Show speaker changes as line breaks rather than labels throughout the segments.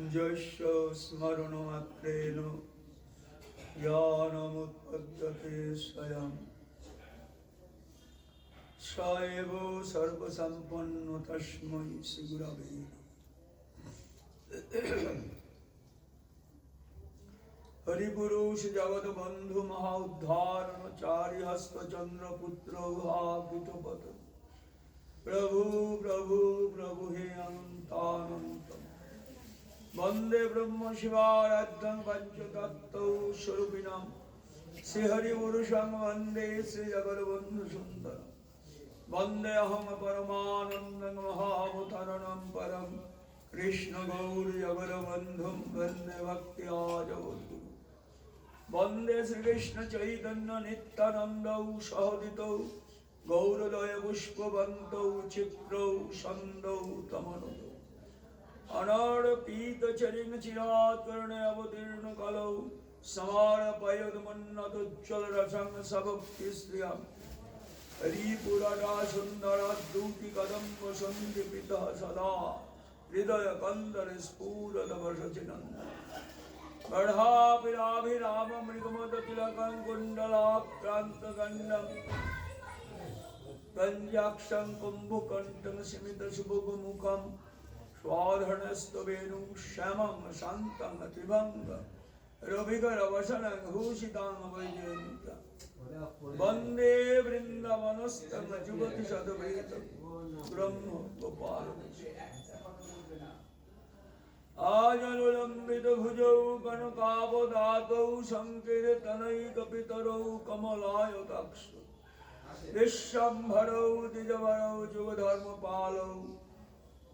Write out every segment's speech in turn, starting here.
যস্য স্মরণমাত্রেণ জ্ঞানমুৎপদ্যতে স্বয়ং স এব সর্বসম্পন্ন তস্मै শ্রীগুরবে হরিপুরুষ জগৎবন্ধু মহা উদ্ধারণচারী হস্তচন্দ্রপুত্র কৃতপত প্রভু প্রভু প্রভু হে অনন্তানন্ত বন্দে ব্রহ্ম শিবারাধ্যং পঞ্চতত্ত্ব স্বরূপিণাম শ্রীহরিপুরুষং বন্দে শ্রীজগৎবন্ধু সুন্দর বন্দে অহং পরমানন্দং মহাবতারণং পরম কৃষ্ণ গৌর জগৎবন্ধুম বন্দে ভক্তি আজগদ্গুরু বন্দে শ্রীকৃষ্ণ চৈতন্য নিত্যানন্দ সহদিত গৌরদয় পুষ্পবন্ত চিত্রৌ সন্দৌ তমনুত অনর্পিত চরিং চিরাৎ করণে অবতীর্ণ কলৌ সমারপয়দমন্নতোজ্জ্বল রসং সভক্তি শ্রিয়ম হরিপুরটা সুন্দরাদ্যুতি কদম্ব সন্দীপিতঃ সদা হৃদয় কন্দরে স্ফুরদবশচিনন্দ গঢ়াপিরাভিরাম মৃগমদ তিলকং কুণ্ডলাক্রান্তগণ্ডম কঞ্জাক্ষং কুম্ভকণ্ঠং সিমিত সুভগমুখম স্বাধর্ণস্তবেনুং শ্যামং শান্তং ত্রিভঙ্গ রবিকরবসনং ভূষিতাং বৈজয়ন্তং বন্দে বৃন্দাবনস্থং যুগতি শতবেদং ব্রহ্ম গোপালং আজলম্বিত ভুজৌ কনকাবদাতৌ সংকীর্তনৈকপিতরৌ কমলায়তাক্ষ বিশ্বম্ভরৌ দ্বিজবরৌ যুগধর্মপালৌ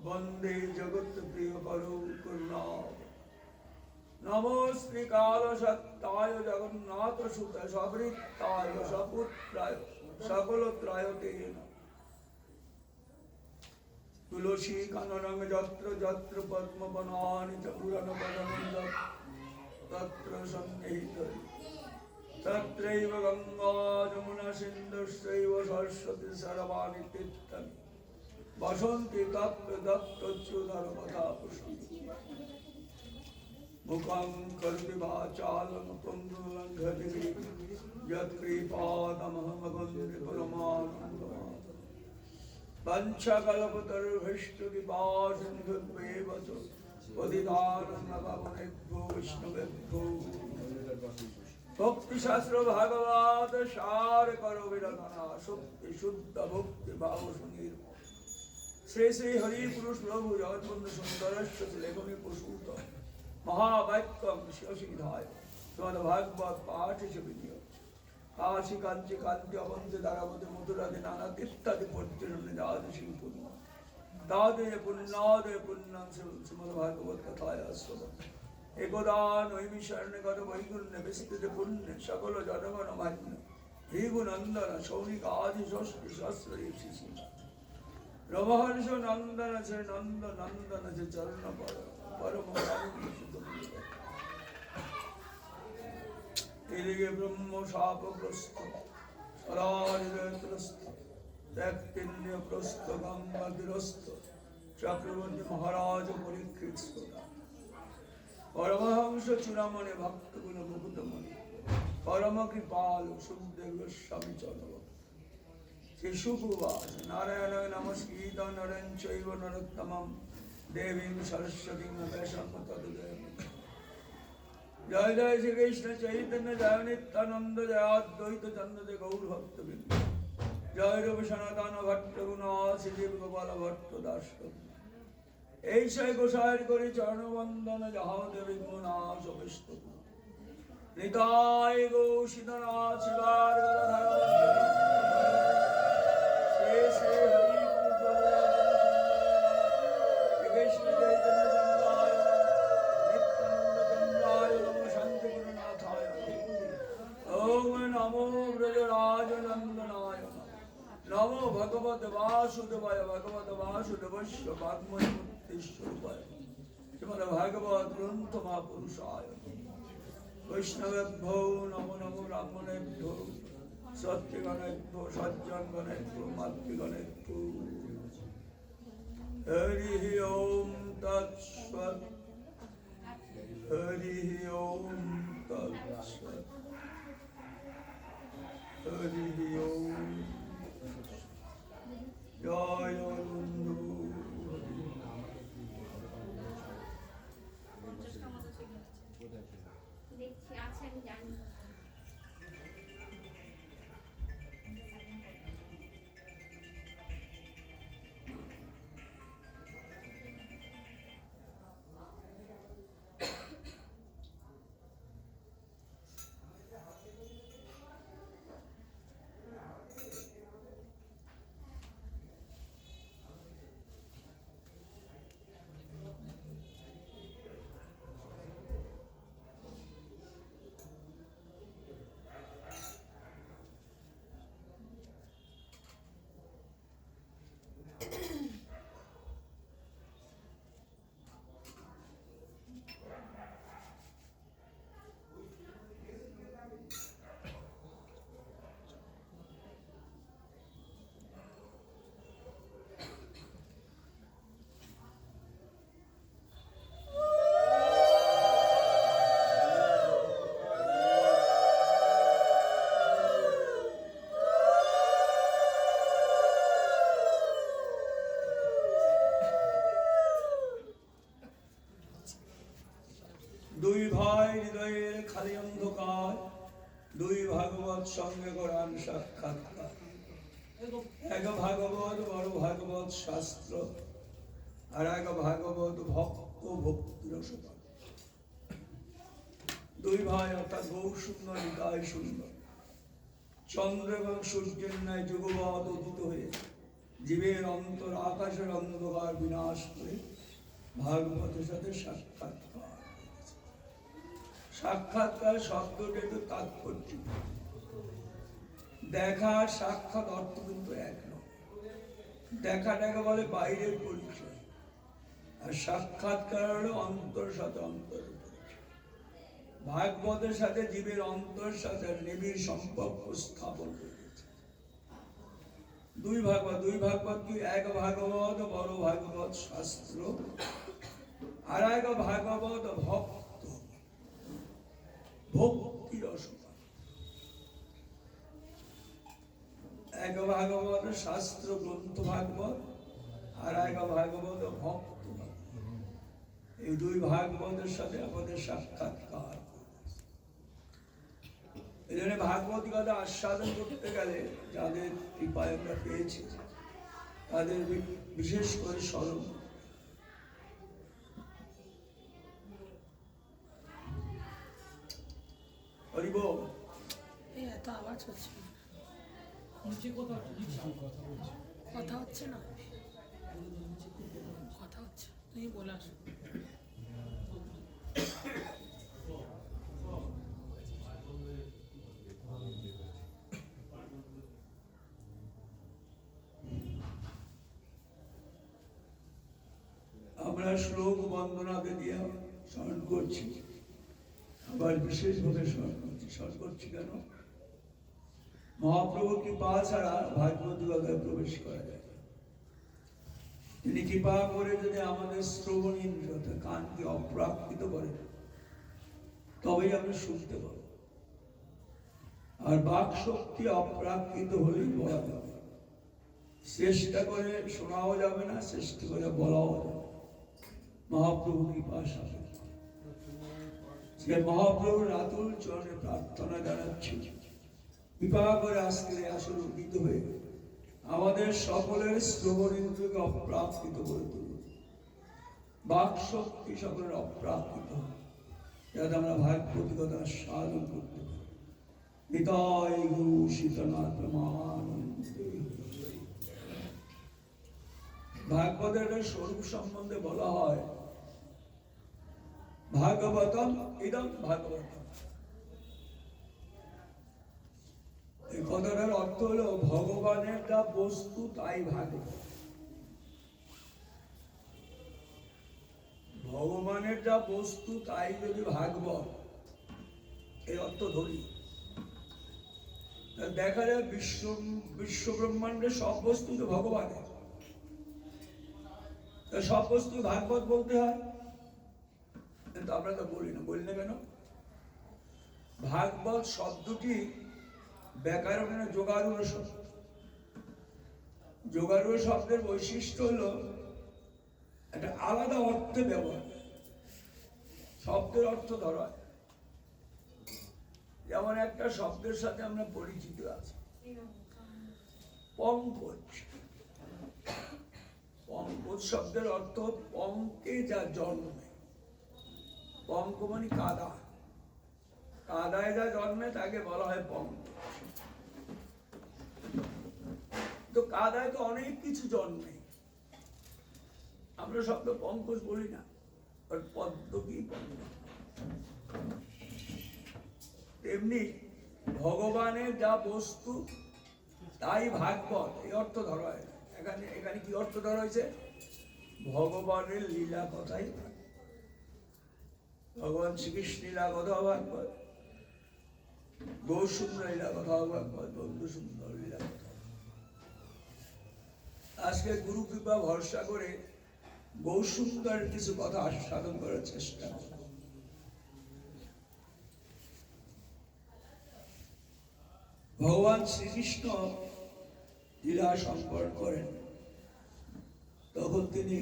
বন্দে জগৎপ্রিয়করৌ করুণাব নমস্তে কালসত্তায় জগন্নাথসুত সবৃত্তায় সপুত্রায় সকলত্রায়তে নমঃ তুলসী কাননং যত্র যত্র পদ্মবনানি চ পুরাণবদনং তত্র সন্নিহিত তত্রৈব গঙ্গা যমুনা সিন্ধুশ্চৈব সরস্বতী সর্বাণি তীর্থানি বসন্তি তত্র দত্তচ্যুধর কথা পুষ্পি মুখং কর্তি বাচালং পঙ্গুং লঙ্ঘয়তে যৎকৃপাতমহং বন্দে পরমানন্দমাধবম পঞ্চকল্পতরুভ্যশ্চ কৃপাসিন্ধুভ্যেব চ পতিতানাং পাবনেভ্যো বৈষ্ণবেভ্যো ভক্তিশাস্ত্র ভাগবত সার করো বিরচনা শুদ্ধি শুদ্ধ ভক্তি ভাব সুনির শ্রী শ্রী হরিপুরুষ প্রভু জগৎবন্ধু সুন্দরস্য লেখনী প্রসূত মহাবাক্যম শিবসিধায় তোমার ভাগবত পাঠ হিসেবে দিও কাশী কাঞ্চি কান্তি অবন্তি দ্বারাবতী মথুরাদি নানা ইত্যাদি পর্যটনে যাদের শিল্পূর্ণ তাদের পুণ্যাদে পুণ্যাং শ্রীমদ ভাগবত কথায় আশ্রম একদা নৈমিষারণ্যে গত বৈগুণ্যে বিস্তৃত পুণ্যে সকল জনগণ মান্য ভৃগুনন্দন সৌনিক আদি ষষ্ঠী সহস্রী শিশু রমহর্ষ নন্দন শ্রী নন্দ নন্দন শ্রী চরণ পরম এদিকে ব্রহ্ম শাপগ্রস্ত সদাহৃদয়গ্রস্ত ত্যাক্তিন্যগ্রস্ত গঙ্গাতিরস্ত চক্রবর্তী মহারাজ পরীক্ষিত পরমহংস চূড়ামণি ভক্তগুণ মুকুটমণি পরম কৃপাল সুখদেব গোস্বামী চন্দ্র শ্রী সুকুবাস নারায়ণ নমস্কৃত নরেন চৈব নরোত্তমম দেবীং সরস্বতীং ব্যাসং তদুদয় জয় জয় শ্রীকৃষ্ণ চৈতন্য জয় নিত্যানন্দ জয় অদ্বৈত চন্দ্র গৌর ভক্তবৃন্দ জয় রবি সনাতন ভট্ট গুণাসী দেব গোপাল ভট্ট দাস এই সেই গোসাইর করি চরণবন্দন যাহা দেবী গুণাস বিষ্ট নিতাই গো সীতানাথ শিবার শ্রী শ্রী হরি কৃষ্ণ চৈতন্য চন্দ্রায় নিত্যানন্দ চন্দ্রায় শান্তি গুরুনাথায় ওম নমো ব্রজরাজ নন্দনায় নমো ভগবত বাসুদেবায় ভগবত বাসুদেবস্য বাগ্ময় মুক্তিস্বরূপায় শ্রীমদ ভাগবত গ্রন্থ মহাপুরুষায় বৈষ্ণবেভ্যো নমো নমো ব্রাহ্মণেভ্যো সত্যগণেভ্যো সজ্জনগণেভ্যো মাতৃগণেভ্যো হরি ওম তৎসৎ হরি ওম তৎসৎ। হরি ওম। জয় বন্ধু।
দেখছি আছে, আমি জানি।
দুই ভাই হৃদয়ের খালি অন্ধকার, দুই ভাগবত সঙ্গে করান সাক্ষাৎকার। এক ভাগবত বড় ভাগবত শাস্ত্র, আর এক ভাগবত ভক্ত ভক্তি রসপাল। দুই ভাই অর্থাৎ গৌ সুন্দর নিতাই সুন্দর, চন্দ্র এবং সূর্যের ন্যায় যুগপৎ উদিত হয়ে জীবের অন্তর আকাশের অন্ধকার বিনাশ করে ভাগবতের সাথে সাক্ষাৎকার। সাক্ষাৎকার শব্দটি তো তাৎপর্য, দেখা সাক্ষাৎ অর্থ কিন্তু এক নয়। দেখাটাকে বলে বাইরের পরিচয়, আর সাক্ষাৎকার হলো অন্তর সাথে অন্তরের পরিচয়। ভাগবতের সাথে জীবের অন্তর সাথে নিবিড় সম্পর্ক স্থাপন করেছে। দুই ভাগবত কি? এক ভাগবত বড় ভাগবত শাস্ত্র, আর এক ভাগবত ভক্ত ভক্তি রসপাল। এক ভাগবত শাস্ত্র গ্রন্থ ভাগবত, আর এক ভাগবত ভক্ত ভাগবত। এই দুই ভাগবতের সাথে আমাদের সাক্ষাৎকার। এই জন্য ভাগবতিকতা আস্বাদন করতে গেলে যাদের কৃপায় আমরা পেয়েছি তাদের বিশেষ করে স্মরণ। হরিব
এত আওয়াজ হচ্ছে, কথা হচ্ছে না, কথা হচ্ছে, তুমি বলে আসো।
আমরা শ্লোক বন্দনাতে দিয়ে স্মরণ করছি, আবার বিশেষভাবে স্মরণ করছি কেন? মহাপ্রভু কৃপা ছাড়া ভাগবতিকতায় প্রবেশ করা যায় না। তিনি কৃপা করে যদি আমাদের শ্রবণ ইন্দ্রিয় কানকে অপ্রাকৃত করেন, তবেই আমরা শুনতে পাব। আর বাক শক্তি অপ্রাকৃত হলেই বলা যাবে, চেষ্টা করে শোনাও যাবে না, চেষ্টা করে বলাও যাবে। মহাপ্রভু কৃপা সাপেক্ষ। সে মহাপ্রভুর আতুল চরণে প্রার্থনা জানাচ্ছি, কৃপা করে আজকের আসলে উদিত হয়ে আমাদের সকলের শ্রবণেন্দ্রকে অপ্রাকৃত করে তুলুন। বাক শক্তি সকলের অপ্রাকৃত, যাতে আমরা ভাগবতিকতা সাধন করতে পারি। নিতাই গুরু সীতানাথ প্রেমানন্দে। ভাগবতের স্বরূপ সম্বন্ধে বলা হয়, ভাগবতম ইদম ভাগবতম। এই কথাটার অর্থ হলো ভগবানের যা বস্তু তাই ভাগবত। ভগবানের যা বস্তু তাই যদি ভাগবত, এই অর্থ ধরি, দেখা যায় বিশ্ব ব্রহ্মাণ্ডের সব বস্তু তো ভগবানের, সব বস্তু ভাগবত বলতে হয়। কিন্তু আমরা তো বলি না কেন? ভাগবত শব্দটি ব্যাকরণের যোগারূঢ় শব্দ। যোগারূঢ় শব্দের বৈশিষ্ট্য হলো একটা আলাদা অর্থে ব্যবহার। শব্দের অর্থ ধরা, যেমন একটা শব্দের সাথে আমরা পরিচিত আছি, পঙ্কজ। পঙ্কজ শব্দের অর্থ পঙ্কে যা জন্মে। পঙ্ক মানে কাদা, কাদায় যা জন্মে তাকে বলা হয় পঙ্কজ। তো কাদায় তো অনেক কিছু জন্মে, আমরা শব্দ পঙ্কজ বলি না, পদ্ম কি পঙ্কজ। তেমনি ভগবানের যা বস্তু তাই ভাগবত, এই অর্থ ধরা হয়। এখানে কি অর্থ ধরা হয়েছে? ভগবানের লীলা কথাই ভগবান শ্রীকৃষ্ণ লীলা কথা ভাগবত, গৌরসুন্দর লীলা কথা ভাগবত, বন্ধু সুন্দর লীলা কথা। আজকে গুরু কৃপা ভরসা করে গৌরসুন্দরের কিছু কথা আস্বাদন করার চেষ্টা করব। ভগবান শ্রীকৃষ্ণ লীলা সম্পর্ক করেন, তখন তিনি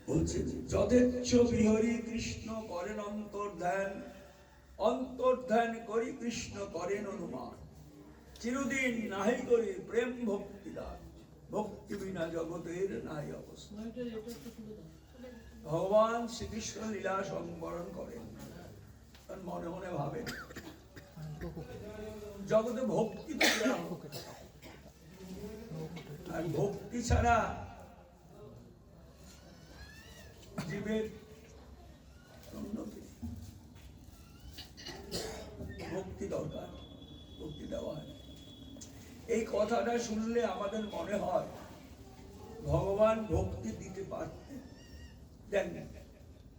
বলছেন যথেচ্ছ বিহরি কৃষ্ণ করেন অন্তর্ধ্যান, অন্তর্ধ্যান করি কৃষ্ণ করেন অনুমান, চিরদিন নাহি করি প্রেম ভক্তি দান, ভক্তি বিনা জগতের নাহি অবস্থা। ভগবান শ্রীকৃষ্ণ লীলা সম্বরণ করেন, মনে মনে ভাবেন জগতে ভক্তি তো আর ভক্তি ছাড়া জীবের উন্নতি। ভক্তি দরকার, ভক্তি দেওয়া হয়। এই কথাটা শুনলে আমাদের মনে হয় ভগবান ভক্তি দিতে পারতেন, দেন,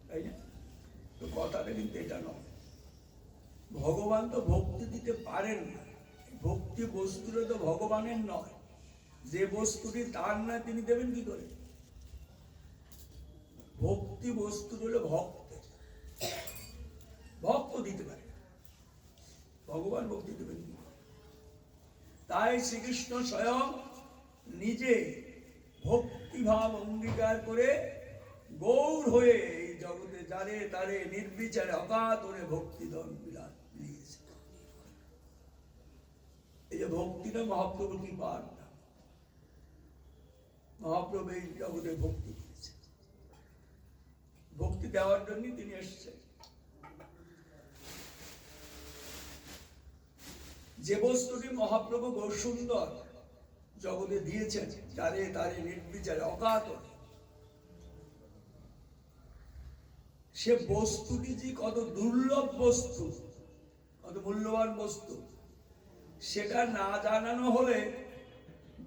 তাই না? তো কথাটা কিন্তু এটা নয়। ভগবান তো ভক্তি দিতে পারেন না। ভক্তি বস্তুটা তো ভগবানের নয়, যে বস্তুটি তার না তিনি দেবেন কি করে? ভক্তি বস্তু হলো ভক্তের, ভক্ত দিতে পারে, ভগবান ভক্তি দেবেন কি? তাই শ্রীকৃষ্ণ স্বয়ং নিজে ভক্তিভাব অঙ্গীকার করে গৌর হয়ে এই জগতে যারে তারে নির্বিচারে অকাতরে ভক্তিধন বিলাস দিয়েছে। এই যে ভক্তিটা মহাপ্রভু কি পার না, মহাপ্রভু এই জগতে ভক্তি দিয়েছে, ভক্তি দেওয়ার জন্য তিনি এসেছেন। যে বস্তুটি মহাপ্রভু গৌরসুন্দর জগতে দিয়েছেন যারে তারে নির্বিচারে অকাতরে, সে বস্তুটি যে কত দুর্লভ বস্তু, কত মূল্যবান বস্তু, সেটা না জানানো হলে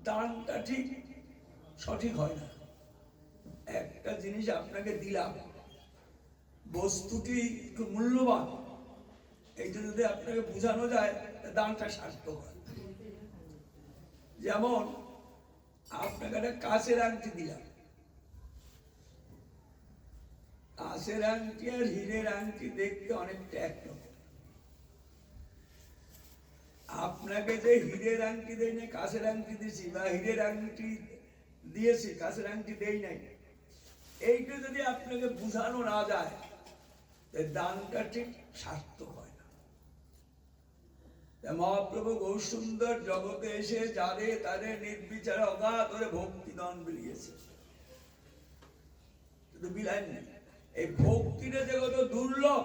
দানটা ঠিক সঠিক হয় না। একটা জিনিস আপনাকে দিলাম, বস্তুটি খুব মূল্যবান, এইটা যদি আপনাকে বোঝানো যায় দানটা সার্থক হয়। যেমন আপনাকে একটা কাঁচের আংটি দিলাম, কাঁচের আংটি আর হীরের আংটি দেখতে অনেকটা একরকম। আপনাকে যে হীরের আংটি দেই নাই কাঁচের আংটি দিয়েছি, বা হীরের আংটি দিয়েছি কাঁচের আংটি দেই নাই, এইটা যদি আপনাকে বুঝানো না যায় দানটা ঠিক সার্থক হয় না। মহাপ্রভু গৌরসুন্দর জগতে এসে যারে তারে নির্বিচারে অগাধরে ভক্তি দান বিলিয়েছে, শুধু বিলায় নেই, এই ভক্তিটা যে কত দুর্লভ,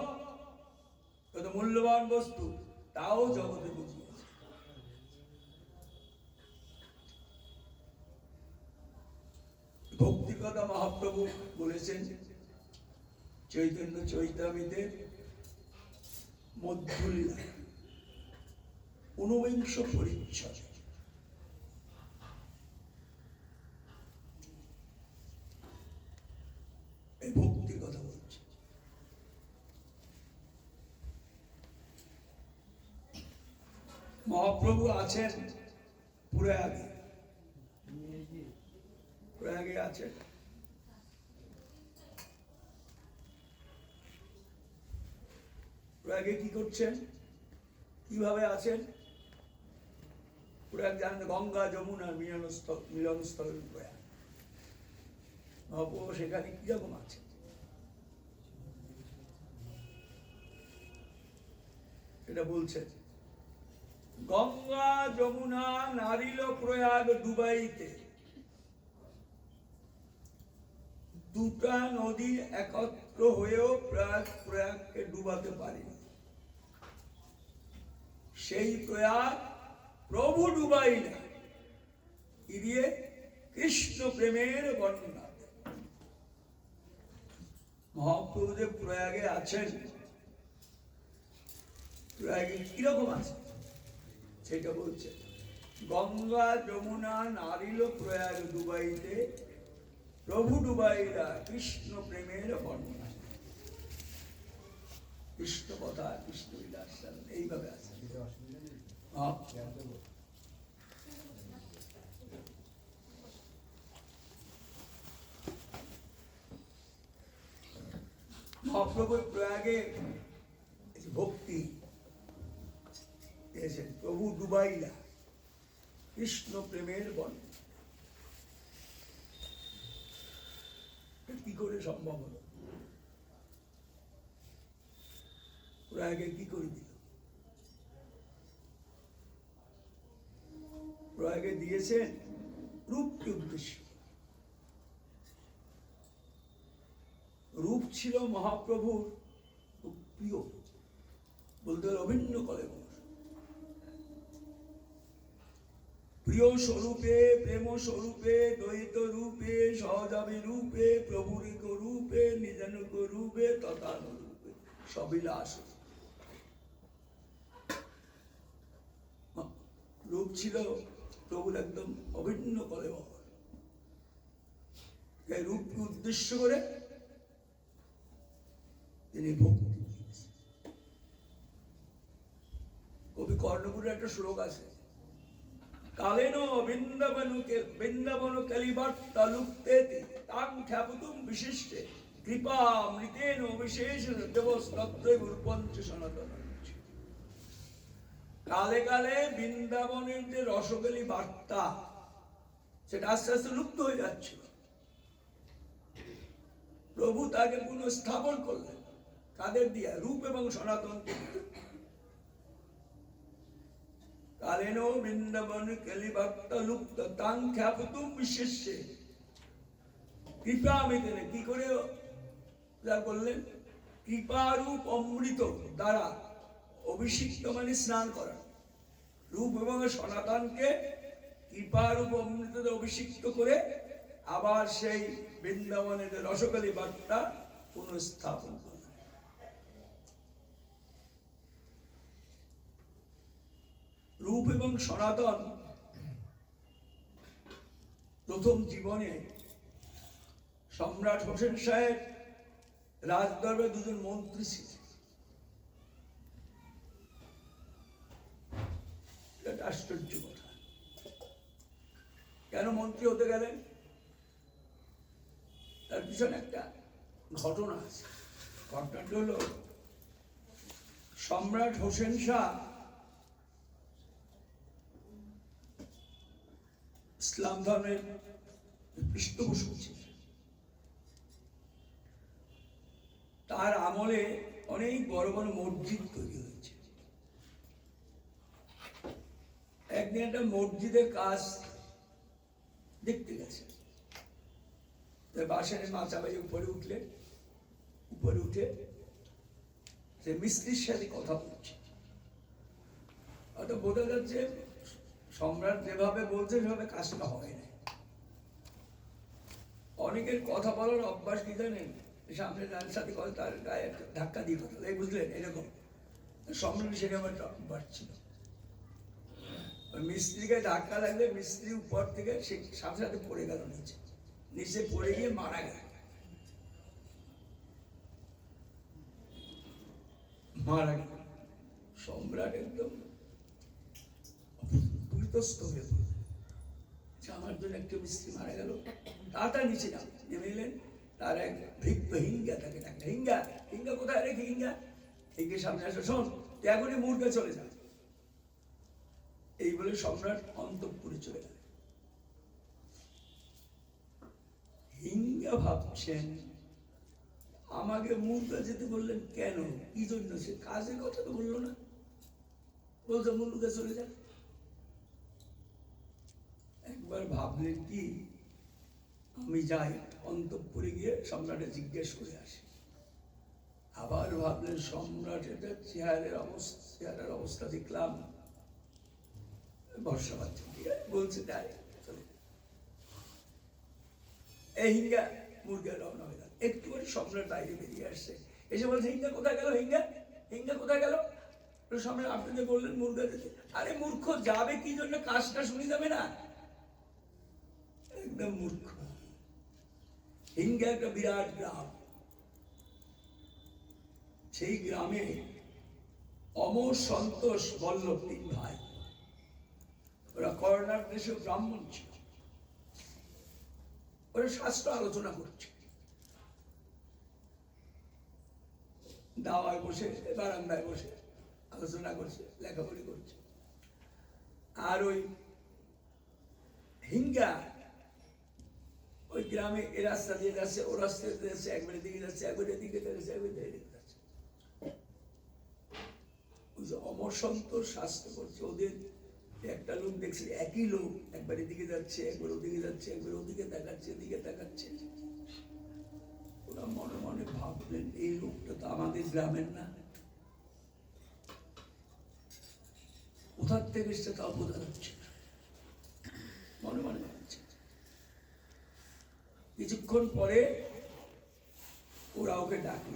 কত মূল্যবান বস্তু, তাও জগতে বুঝিয়েছে। ভক্তির কথা মহাপ্রভু বলেছেন চৈতন্য চৈতামিতে মধ্যলীলা ঊনবিংশ পরিচ্ছদ। এই ভক্তির কথা বলছে। মহাপ্রভু আছেন প্রয়াগে, প্রয়াগে আছেন। প্রয়াগে কি করছেন, কিভাবে আছেন? প্রয়াগ জানেন গঙ্গা যমুনা মিলনস্থল প্রয়াগ। মহাপ্রভু সেখানে কিরকম আছে এটা বলছেন। গঙ্গা যমুনা নারিল প্রয়াগ ডুবাইতে, দুটা নদী একত্র হয়েও প্রয়াগকে ডুবাতে পারে। সেই প্রয়াগ প্রভু ডুবাইলা, কি দিয়ে? কৃষ্ণ প্রেমের বর্ণনা। মহাপ্রভু যে প্রয়াগে আছেন, প্রয়াগে কিরকম আছে সেটা বলছে। গঙ্গা যমুনা নারিল প্রয়াগ ডুবাইতে, প্রভু ডুবাইলা কৃষ্ণ প্রেমের বর্ণনা। কৃষ্ণ কথা, কৃষ্ণ বিলাস এইভাবে আছে। মহাপ্রভুর প্রয়াগে ভক্তি এসেছেন, প্রভু ডুবাইলা কৃষ্ণ প্রেমের বর্ণনা। কি করে সম্ভব হলো? প্রয়াগে কি করে দিল? প্রয়াগে দিয়েছেন রূপকে উদ্দেশ্য। রূপ ছিল মহাপ্রভুর প্রিয়, বলতে অভিন্ন কলেবর। প্রিয় স্বরূপে, প্রেম স্বরূপে, দ্বৈত রূপে, সহজাবী রূপে, প্রভুরিক রূপে, নিজানুক রূপে, তথানুরূপে, সবিলাস। রূপ ছিল প্রভুর একদম অভিন্ন কলেবর। এই রূপকে উদ্দেশ্য করে তিনি ভক্তি দিয়েছেন। কবি কর্ণপুরের একটা শ্লোক আছে, কালেন বৃন্দাবন কলিবার্তা লুপ্তেতি তাং খ্যাপতুম বিশিষ্টে কৃপামৃতেন বিশেষেণ দেবস্তত্রৈব রূপঞ্চ সনাতন। কালে কালে বৃন্দাবনের যে রসগলি বার্তা, সেটা আস্তে আস্তে লুপ্ত হয়ে যাচ্ছিল। প্রভু তাকে পুনঃস্থাপন করলেন, কাদের দিয়া? রূপ এবং সনাতন। কালেন বৃন্দাবন কলিবার্তা লুপ্ত তাং খ্যাপতুম বিশেষে কৃপামৃতেন, কি করে যা করলেন? কৃপারূপ অমৃত দ্বারা অভিষিক্ত, মানে স্নান করা। রূপ এবং সনাতনকে কৃপারূপ অমৃততে অভিষিক্ত করে আবার সেই বৃন্দাবনের রসকালী বার্তা পুনঃস্থাপন করে। রূপ এবং সনাতন প্রথম জীবনে সম্রাট হোসেন শাহের রাজদরবারে দুজন মন্ত্রী ছিলেন। আশ্চর্য কথা। কেন মন্ত্রী হতে গেলেন? তার পিছনে একটা ঘটনা আছে। ঘটনাটা হলো, সম্রাট হোসেন শাহ ইসলাম ধর্মের পৃষ্ঠপোষক ছিলেন। তার আমলে অনেক বড় বড় মসজিদ তৈরি হয়েছে। একদিন একটা মসজিদের কাজ দেখতে গেছে। বাসের মাচাবাড়ি উপরে উঠলেন, উপরে উঠে সে মিস্ত্রির সাথে কথা বলছে। অর্থাৎ বোঝা যাচ্ছে সম্রাট যেভাবে বলছে সেভাবে কাজটা হয় না। অনেকের কথা বলার অভ্যাস কি জানেন? সামনে যার সাথে কথা তার গায়ে ধাক্কা দিয়ে কথা, এই বুঝলেন, এরকম। সম্রাট সেরকম একটা অভ্যাস ছিল। মিস্ত্রিকে ধাক্কা লাগলে মিস্ত্রি উপর থেকে সে সাথে সাথে পড়ে গেল নিচে, নিচে পড়ে গিয়ে মারা গেল। মারা গেল। সম্রাট একদম বিতস্ত হয়ে পড়ল। আমার জন্য একটা মিস্ত্রি মারা গেল। তাড়াতাড়ি নিচে নেমে এলেন। তার এক ভৃত্য হিঙ্গা তাকে ডাকলেন, হিঙ্গা, হিঙ্গা কোথায় রেখে? হিঙ্গা এগিয়ে সামনে আসো, শোন তুই এখনই মুর্গে চলে যা। এই বলে সম্রাট অন্তঃপুরে চলে গেল। হিঙ্গা ভাবছেন আমাকে মুর্গা যেতে বললেন কেন, কি জন্য? সে কাজের কথা তো বললো না, বলতো মুর্গা চলে যা। একবার ভাবলেন কি আমি যাই অন্তঃপুরে গিয়ে সম্রাটে জিজ্ঞেস করে আসি। আবার ভাবলেন সম্রাটের চেহারার অবস্থা দেখলাম, ভরসা পাচ্ছে, ঠিক আছে বলছে তাই চলে। এই হিঙ্গা মুর্গা রওনা হয়ে গেল। একটু করে সম্রাট বাইরে বেরিয়ে আসছে, এসে বলছে হিঙ্গা কোথায় গেল, হিঙ্গা হিঙ্গা কোথায় গেল? সম্রাট আপনি যে বললেন মুর্গা যেতে, আরে মূর্খ যাবে কি জন্য, কাজটা শুনে যাবে না, একদম মূর্খ। হিঙ্গা একটা বিরাট গ্রাম, সেই গ্রামে অমর সন্তোষ বল্লভ তিন ভাই, ওরা কর্ণার দেশে ব্রাহ্মণ ছিল। ওরা শাস্ত্র আলোচনা করছে, দাওয়ায় বসে বারান্দায় বসে আলোচনা করছে, লেখাপড়ি করছে। আর ওই হিঙ্গা ওই গ্রামে এ রাস্তা দিয়ে যাচ্ছে, ও রাস্তা দিয়ে যাচ্ছে, একবারে দিকে যাচ্ছে, একবারে দিকে যাচ্ছে, একবারে দিকে যাচ্ছে। ওই যে অমর সন্তোষ শাস্ত্র করছে, ওদের একটা লোক দেখছে, একই লোক একবার এদিকে যাচ্ছে, একবার ওদিকে যাচ্ছে, একবার ওদিকে তাকাচ্ছে, এদিকে তাকাচ্ছে। ওরা মনে মনে ভাবলেন এই লোকটা তো আমাদের গ্রামের না, কোথার থেকে এসছে তাও বোঝা যাচ্ছে, মনে মনে ভাবছে। কিছুক্ষণ পরে ওরা ওকে ডাকল,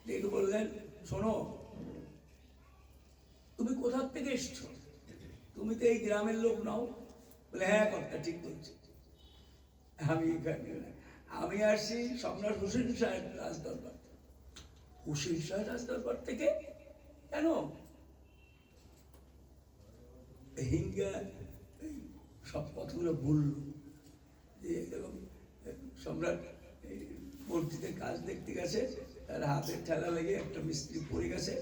ডেকে বললেন শোনো তুমি কোথার থেকে এসছো, তুমি তো এই গ্রামের লোক নাও। বলে হ্যাঁ কথা ঠিক বলছি, আমি আসছি সম্রাট হুসেন শাহের রাজদরবার। হুসেন শাহের রাজদরবার থেকে? কেন? হিঙ্গা সব কথাগুলো বলল যে এরকম সম্রাট মসজিদের কাজ দেখতে গেছে, তার হাতের ঠেলা লেগে একটা মিস্ত্রি পড়ে গেছে,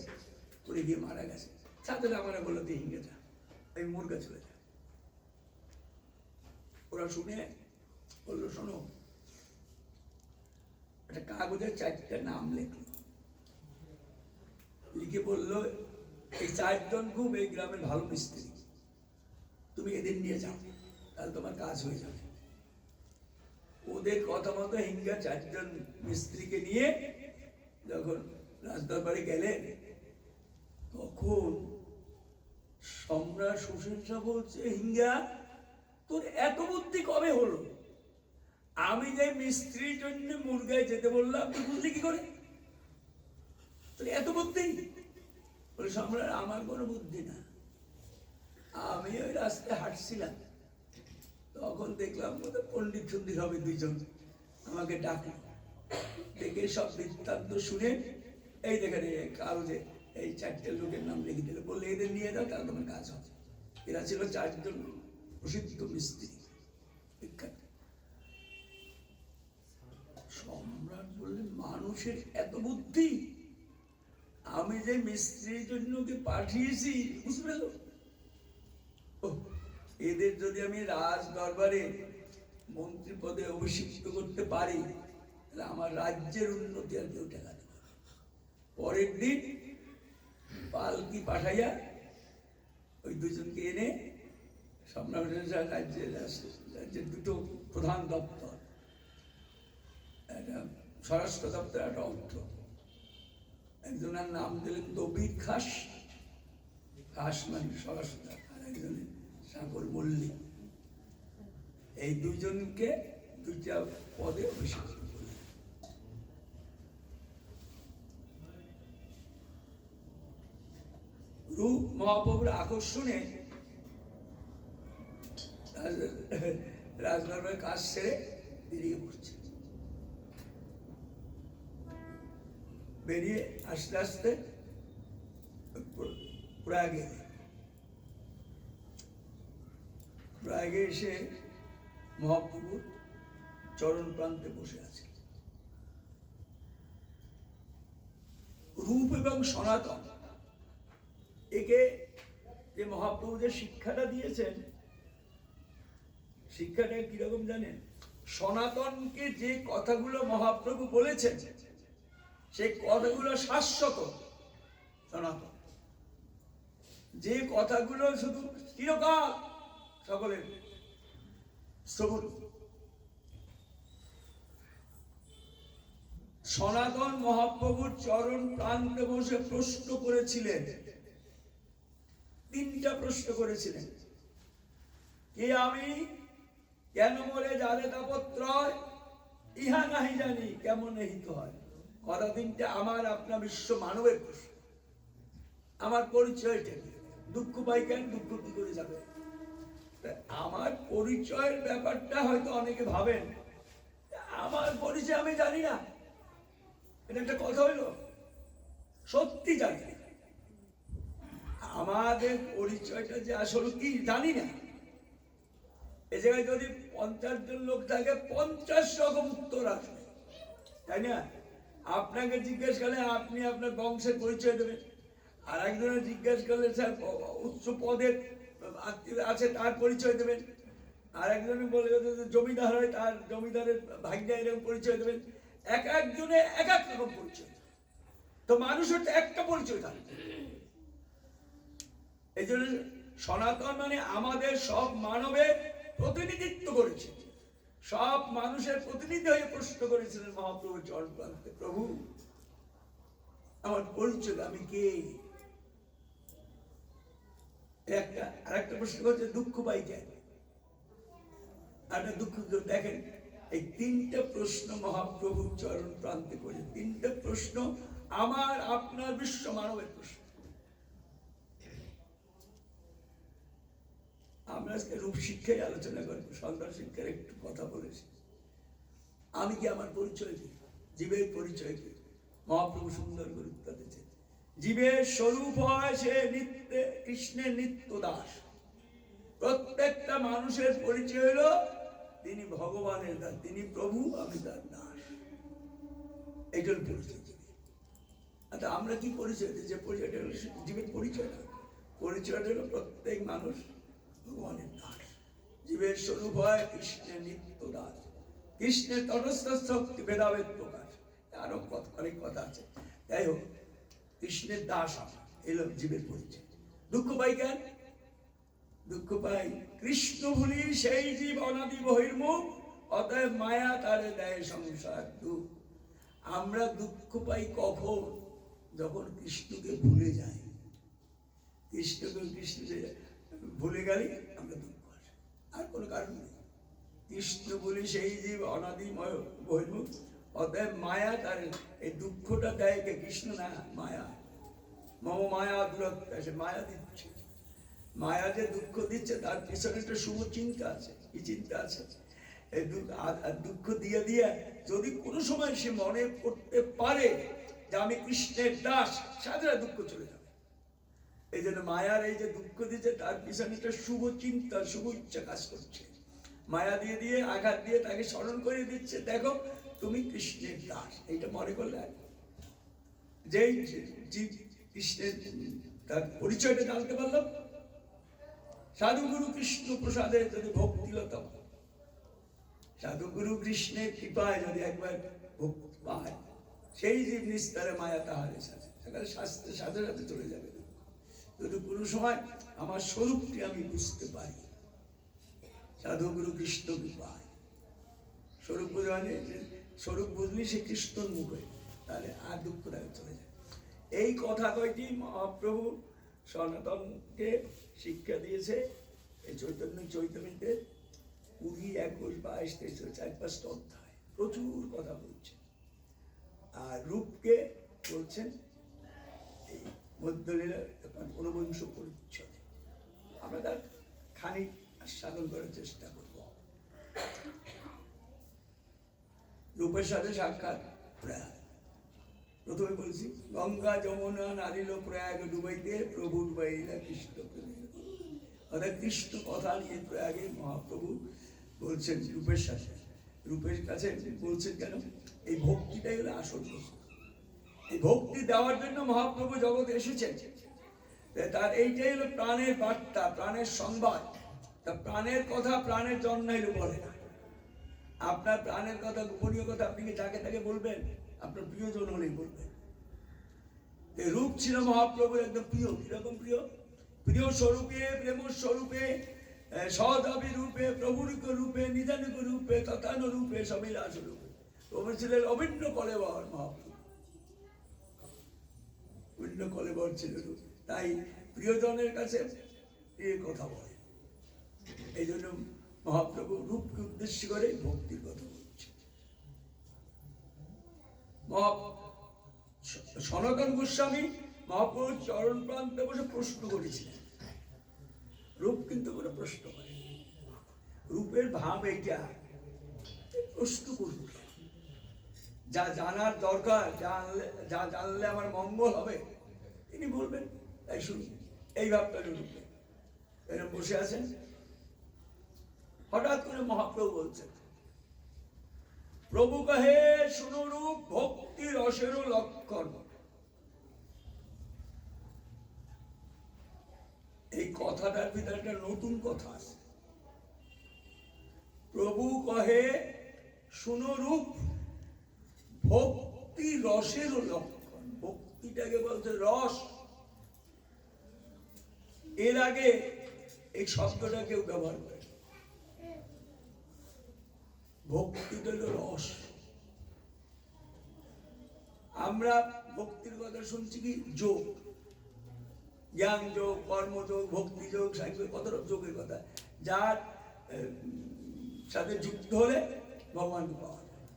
পড়ে গিয়ে মারা গেছে। সাথে আমরা বললো তুই হিঙ্গে যা, ওই মুরগা চলে যা। ওরা শুনে বললো শোনো, একটা কাগজের 4টা নাম লিখলো, লিখে বললো এই 4 জন খুব এই গ্রামের ভালো মিস্ত্রি, তুমি এদের নিয়ে যাও, তাহলে তোমার কাজ হয়ে যাবে। ওদের কথা মতো হিঙ্গা 4 জন মিস্ত্রিকে নিয়ে যখন রাজদরবারে গেলেন, তখন সম্রাট হুসেন শাহ বলছে হিঙ্গা তোর এত বুদ্ধি কবে হলো? আমি যে মিস্ত্রির জন্য মুরগায় যেতে বললাম তুই বুঝলি কি করে? তোর এত বুদ্ধি? বলে সম্রাট আমার কোনো বুদ্ধি না, আমি ওই রাস্তায় হাঁটছিলাম, তখন দেখলাম পণ্ডিত সন্ধির হবে 2 জন, আমাকে ডাকলো, ডেকে সব বৃত্তান্ত শুনে এই দেখেন কাগজে এই 4টে লোকের নাম লিখে দিল, বললে এদের নিয়ে যাও তাহলে তোমার কাজ হবে। এরা ছিল 4 জন প্রসিদ্ধ মিস্ত্রি, বিখ্যাত। সম্রাট বললেন মানুষের এত বুদ্ধি, আমি যে মিস্ত্রির জন্য ওকে পাঠিয়েছি, বুঝতে পেলো? এদের যদি আমি রাজ দরবারে মন্ত্রী পদে অভিষিক্ত করতে পারি, তাহলে আমার রাজ্যের উন্নতি আর কেউ ঠেকাতে পারে। পরের দিন পালকি পাঠাইয়া ওই 2 জনকে এনে সম্রাট রাজ্যের 2টো প্রধান দপ্তর, একটা স্বরাষ্ট্র দপ্তর, একটা অর্থ, একজনের নাম দিলেন দবির খাস, খাস মানে স্বরাষ্ট্র, আর একজনের সাগর মল্লিক। এই 2 জনকে 2টা পদে অভিষেক করলেন। রূপ মহাপ্রভুর আকর্ষণে রাজদরবারের কাজ সেরে বেরিয়ে পড়ছে। বেরিয়ে আস্তে আস্তে প্রয়াগে এসে মহাপ্রভুর চরণ প্রান্তে বসে আছে। রূপ এবং সনাতন, একে যে মহাপ্রভু যে শিক্ষাটা দিয়েছেন, শিক্ষাটা কিরকম জানেন? সনাতনকে যে কথাগুলো মহাপ্রভু বলেছেন সেই কথাগুলো শাশ্বত সনাতন, যে কথাগুলো শুধু চিরকাল সকলের শ্রবণ। সনাতন মহাপ্রভুর চরণ প্রান্তে বসে প্রশ্ন করেছিলেন, 3টা প্রশ্ন করেছিলেন। কে আমি, কেন মোরে যারে তাপত্রয়, ইহা নাহি জানি কেমন হিত হয়। কথা 3টা আমার আপনার বিশ্ব মানবের প্রশ্ন। আমার পরিচয়টা কি? দুঃখ পাই কেন? দুঃখ কি করে যাবে? আমার পরিচয়ের ব্যাপারটা হয়তো অনেকে ভাবেন আমার পরিচয় আমি জানি না, এটা একটা কথা হইলো? সত্যি জানি না। আমাদের পরিচয়টা যে আসলে কি জানি না। এ জায়গায় যদি 50 জন লোক থাকে 50 রকম উত্তর আসবে, তাই না? আপনাকে জিজ্ঞেস করলে আপনি আপনার বংশের পরিচয় দেবেন, আর একজনের জিজ্ঞেস করলে স্যার উচ্চ পদের আছে তার পরিচয় দেবেন, আর একজনে বলে জমিদার হয় তার জমিদারের ভাগ্যা এরকম পরিচয় দেবেন। এক একজনে এক এক রকম পরিচয়। তো মানুষের তো একটা পরিচয় থাকে। এই জন্য সনাতন মানে আমাদের সব মানবের প্রতিনিধিত্ব করেছে, সব মানুষের প্রতিনিধি হয়ে প্রশ্ন করেছিলেন মহাপ্রভু চরণ প্রান্তে, প্রভু আমার পরিচয় আমি কে? একটা আরেকটা প্রশ্ন করছে দুঃখ পাই কেন, আরেকটা দুঃখ দেখেন। এই 3টে প্রশ্ন মহাপ্রভু চরণ প্রান্তে করে, 3টে প্রশ্ন আমার আপনার বিশ্ব মানবের প্রশ্ন। আমরা আজকে রূপ শিক্ষায় আলোচনা করবো, সন্তান শিক্ষার একটু কথা বলেছি। আমি কি, আমার পরিচয় কি, জীবের পরিচয় কি? মহাপ্রভু সুন্দর করে উত্তর দিয়েছেন। জীবের স্বরূপ হয় সে নিত্য কৃষ্ণের নিত্য দাস। প্রত্যেকটা মানুষের পরিচয় হলো তিনি ভগবানের দাস, তিনি প্রভু, আমি তার দাস। এইটার পরিচয়। আচ্ছা আমরা কি পরিচয় দিই? যে পরিচয়টা হলো জীবের পরিচয় না, পরিচয়টা হলো প্রত্যেক মানুষ ভগবানের দাস। জীবের স্বরূপ হয় কৃষ্ণের নিত্য দাস। কৃষ্ণের তটস্থ শক্তি ভেদাভেদ প্রকাশ, আরো অনেক কথা আছে। যাই হোক, কৃষ্ণের দাস এলো জীবের পরিচয়। দুঃখ পাই কেন? দুঃখ পাই কৃষ্ণ ভুলি সেই জীব অনাদি বহির্মুখ, অতএব মায়া তারে দেয় সংসার দুঃখ। আমরা দুঃখ পাই কখন? যখন কৃষ্ণকে ভুলে যাই। কৃষ্ণকে ভুলে গেলে আমরা দুঃখ আসে, আর কোনো কারণ নেই। কৃষ্ণ বলি সেই জীব অনাদি বহির্মুখ, অতএব মায়া তার এই দুঃখটা দেয় কে? কৃষ্ণ না, মায়া। মম মায়া দূরত্ব, সে মায়া দিচ্ছে। মায়া যে দুঃখ দিচ্ছে তার পিছনে একটা শুভ চিন্তা আছে। কি চিন্তা আছে? এই দুঃখ দিয়ে দিয়ে যদি কোনো সময় সে মনে করতে পারে যে আমি কৃষ্ণের দাস, সাথে দুঃখ চলে যাবে। এই জন্য মায়ার এই যে দুঃখ দিচ্ছে তার পিছনে একটা শুভ চিন্তা, শুভ ইচ্ছা কাজ করছে। মায়া দিয়ে দিয়ে আঘাত দিয়ে তাকে স্মরণ করে দিচ্ছে, দেখো তুমি কৃষ্ণের দাস। এইটা মনে করলে যেই কৃষ্ণের তার পরিচয়টা জানতে পারলাম, সাধুগুরু কৃষ্ণ প্রসাদে যদি ভক্তিলতা, সাধুগুরু কৃষ্ণের কৃপায় যদি একবার ভক্তি পায়, সেই জীব নিস্তারে মায়া তাহারে সাথে, সেখানে শাস্ত্রের সাথে সাথে চলে যাবে। যদি কোনো সময় আমার স্বরূপটি আমি বুঝতে পারি, সাধুগুরু কৃষ্ণ কৃপায় স্বরূপ বোঝা, স্বরূপ বুঝলি সে কৃষ্ণর মুখে, তাহলে আর দুঃখ তাকে চলে যায়। এই কথা কয়টি মহাপ্রভু সনাতনকে শিক্ষা দিয়েছে এই চৈতন্য চৈতন্যতে 20, 21, 22, 23, 4-5টা অধ্যায় প্রচুর কথা বলছে। আর রূপকে বলছেন এই মধ্যলীলা 49 পরিচ্ছদে। আমরা তার খানিক আস্বাদন করার চেষ্টা করব। রূপের সাথে সাক্ষাৎ প্রয়াগ। প্রথমে বলছি, গঙ্গা যমুনা নারিল প্রয়াগ ডুবাইতে প্রভু ডুবাইলা কৃষ্ণ প্রেমে। অর্থাৎ কৃষ্ণ কথা নিয়ে প্রয়াগে মহাপ্রভু বলছেন রূপের সাথে। রূপের কাছে বলছেন কেন? এই ভক্তিটাই হলো আসল বস্তু। এই ভক্তি দেওয়ার জন্য মহাপ্রভু জগৎ এসেছেন। তার এইটাই হলো প্রাণের বার্তা, প্রাণের সংবাদ। তা প্রাণের কথা প্রাণের জন্মাইলে বলে না। আপনার প্রাণের কথা, গোপনীয় কথা আপনি কি যাকে তাকে বলবেন? আপনার প্রিয়জন হলেই বলবেন। এই রূপ ছিল মহাপ্রভুর একদম প্রিয়। কিরকম প্রিয়? প্রিয় স্বরূপে, প্রেম স্বরূপে, সদাবি রূপে, প্রভুরিক রূপে, নিজানিক রূপে, তথান রূপে, সবিলাস রূপে। প্রভু ছিলেন অভিন্ন কলেবর মহাপ্রভু, অভিন্ন কলেবর ছিল রূপ। তাই প্রিয়জনের কাছে এই কথা বলে। এই জন্য মহাপ্রভু রূপকে উদ্দেশ্য করে ভক্তির কথা বলছে। সনাতন গোস্বামী মহাপ্রভুর চরণ প্রান্তে বসে প্রশ্ন করেছিলেন। রূপ কিন্তু কোনো প্রশ্ন করে, রূপের ভাব এইটা, প্রশ্ন করব যা জানার দরকার, যা জানলে আমার মঙ্গল হবে তিনি বলবেন, তাই শুনি। এই ভাবটা রূপে এরকম বসে আছেন। হঠাৎ করে মহাপ্রভু বলছেন, প্রভু কহে শুনো রূপ ভক্তি রসেরও লক্ষণ। এই কথাটার ভিতরে একটা নতুন কথা আছে। প্রভু কহে শুনো রূপ ভক্তি রসেরও লক্ষণ। ভক্তিটাকে বলছে রস। এর আগে এই শব্দটা কেউ ব্যবহার করে। ভক্তিটা হলো রস। আমরা ভক্তির কথা শুনছি কি যোগ, জ্ঞান যোগ, কর্মযোগ, ভক্তি যোগ, সাংখ্য, কত যোগের কথা। যার সাথে যুক্ত হলে ভগবানকে পাওয়া যায়,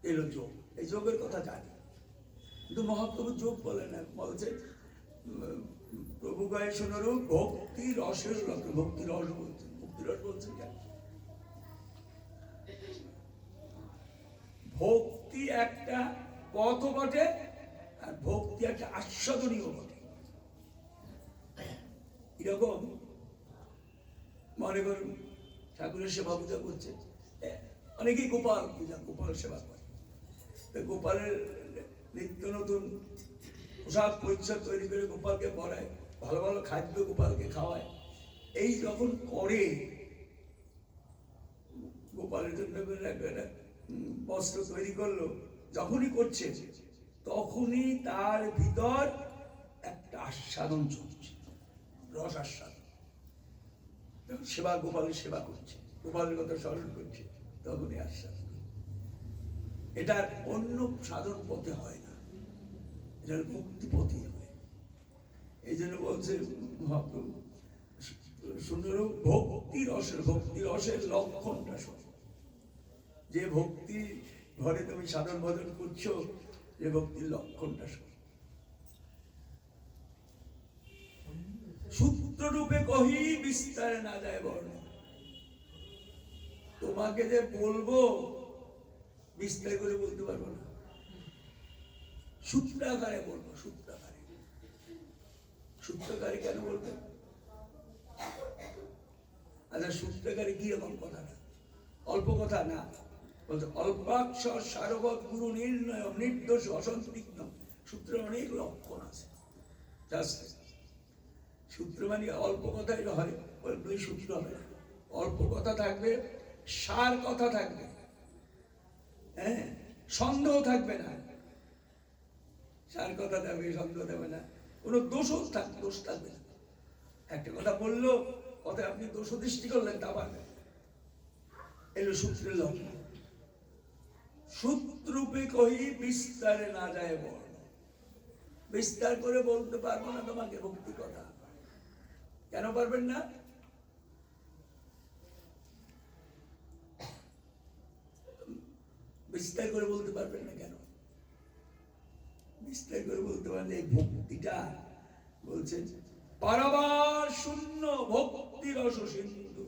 এলো যোগ। এই যোগের কথা জানি, কিন্তু মহাপ্রভু যোগ বলে না, বলছে প্রভু গায়ে শোনারূপ ভক্তি রসের লক্ষ্য। ভক্তি রস বলছেন, ভক্তি রস বলছেন কেন? ভক্তি একটা পথ বটে, আর ভক্তি একটা আস্বাদনীয় বটে। এরকম মনে করুন ঠাকুরের সেবা পূজা করছে, অনেকেই গোপাল পূজা, গোপাল সেবা করে। গোপালের নিত্য নতুন পোশাক পরিচ্ছদ তৈরি করে গোপালকে পরায়, ভালো ভালো খাদ্য গোপালকে খাওয়ায়। এই যখন করে, গোপালের জন্য বস্ত্র তৈরি করলো, যখনই করছে তখনই তার ভিতর একটা আস্বাদন চলছে, রস আস্বাদন। সেবা, গোপালের সেবা করছে, গোপালের কথা স্মরণ করছে, তখনই আস্বাদন। এটা অন্য সাধন পথে হয় না, এটা মুক্তি পথে হয়। এই জন্য বলছে মহাপ্রভু সুন্দর ভক্তি রসের, ভক্তি রসের লক্ষণটা শোনো। যে ভক্তি ঘরে তুমি সাধন ভজন করছো, যে ভক্তির লক্ষণটা শোনো। সূত্র রূপে কহি বিস্তারে না যায় বর্ণ। তোমাকে যে বলবো বিস্তার করে বলতে পারবো না, সূত্রাকারে বলবো, সূত্রাকারে। সূত্রাকারে কেন বলবে? আচ্ছা, সূত্রাকারে কি রকম কথাটা? অল্প কথা না, বলছে অল্পাক্ষর সারবৎ গুরু নির্ণয় নির্দোষ অসন্দিগ্ন। সূত্রের অনেক লক্ষণ আছে। সূত্র মানে অল্প কথাই হয়, অল্পই সূত্র হবে না। অল্প কথা থাকবে, সার কথা থাকবে, হ্যাঁ, সন্দেহ থাকবে না। সার কথা থাকবে, সন্দেহ থাকবে না, কোনো দোষ থাকবে না। একটা কথা বললো, কথায় আপনি দোষ দৃষ্টি করলেন, তা পারবে। এলো সূত্রের লক্ষণ। সূত্ররূপে কহি বিস্তারে না যায় বর্ণ। বিস্তার করে বলতে পারবো না তোমাকে ভক্তি কথা। কেন পারবেন না? বিস্তার করে বলতে পারবেন না কেন? বিস্তার করে বলতে পারলে এই ভক্তিটা বলছেন পারাবার শূন্য ভক্তি রস সিন্ধু।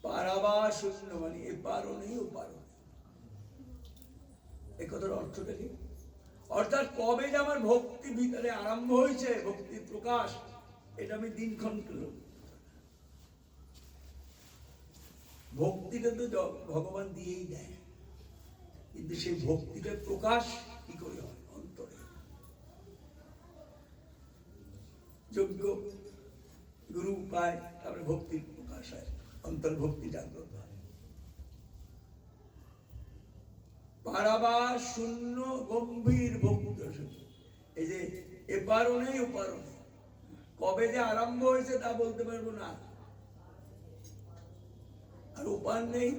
পারাবার শূন্য মানে এ পারো নেই, ও পারো নেই। এ কথার অর্থটা কি? অর্থাৎ কবে যে আমার ভক্তি ভিতরে আরম্ভ হয়েছে, ভক্তির প্রকাশ, এটা আমি দিনক্ষণ পেলাম। ভক্তিটা তো ভগবান দিয়েই দেয়। কিন্তু সেই ভক্তিটার প্রকাশ কি করে হয়? অন্তরে। যোগ্য গুরু পায়, তারপরে ভক্তির প্রকাশ হয়, অন্তর্ভক্তি জাগ্রত হয়। পারাবার শূন্য গম্ভীর ভক্ত। এই যে এপারও নেই ওপারও নেই, কবে যে আরম্ভ হয়েছে তা বলতে পারবো না, আর ওপার নেই।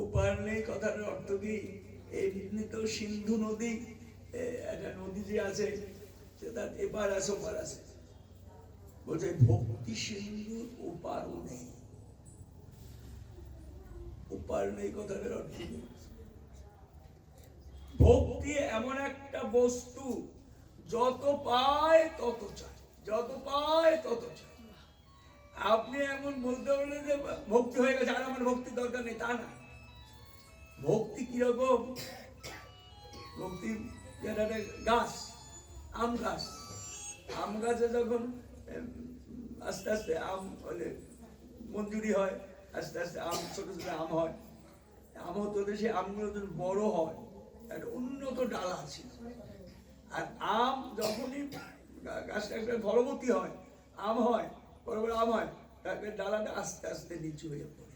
ওপার নেই কথাটার অর্থ কি? এমনি তো সিন্ধু নদী, একটা নদী যে আছে তার এপার আছে ওপার আছে, বলছে ভক্তি সিন্ধুর ওপারও নেই। ওপার নেই কথাটার অর্থ কি? ভক্তি এমন একটা বস্তু, যত পায় তত চায়, যত পায় তত চায়। আপনি এমন বলতে পারলেন যে ভক্তি হয়ে গেছে, আর আমার ভক্তির দরকার নেই, তা না। ভক্তি কিরকম? ভক্তি একটা গাছ, আম গাছ। আম গাছে যখন আস্তে আস্তে আম হলে মঞ্জুরি হয়, আস্তে আস্তে আম, ছোট ছোট আম হয়। আম হতে হতে সেই আমগুলো যখন বড় হয়, একটা উন্নত ডালা ছিল। আর আম যখনই গাছটা একটা ফলবতী হয়, আম হয়, বড় বড় আম হয়, তারপরে ডালাটা আস্তে আস্তে নিচু হয়ে পড়ে।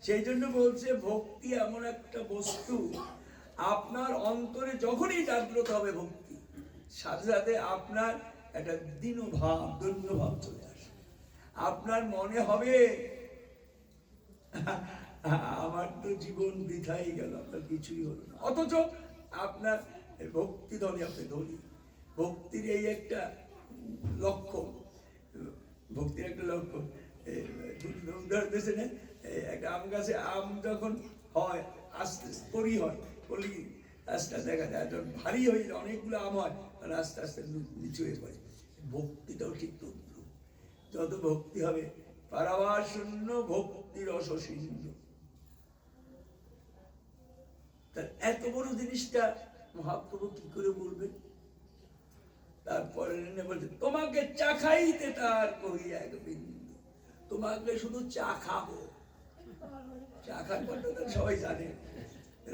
সেই জন্য বলছে ভক্তি এমন একটা বস্তু, আপনার অন্তরে যখনই জাগ্রত হবে ভক্তি, সাথে সাথে আপনার একটা দীনভাব, দৈন্যভাব চলে আসে। আপনার মনে হবে আমার তো জীবন বৃথাই গেল, আপনার কিছুই হলো না। অথচ আপনার ভক্তি ধনী, আপনি ধনী। ভক্তির এই একটা লক্ষণ, ভক্তির একটা লক্ষণ। উদাহরণ দিয়েছে না, একটা আম গাছে আম যখন হয় আস্তে করি হয়, কলি আস্তে আস্তে দেখা যায়, যখন ভারী হয়ে যায়, অনেকগুলো আম হয়, আর আস্তে আস্তে নিচু হয়ে পড়ে। ভক্তিটাও ঠিক তদ্রূপ। যত ভক্তি হবে, পারাবার শূন্য ভক্তি রস সিন্ধু। এত বড় জিনিসটা মহাপ্রভু কি করে বলবেন? তারপরে বলছে তোমাকে চা খাইতে তার কহি এক বিন্দু, তোমাকে শুধু চা খাবো। চা খাওয়ার কথা সবাই জানে।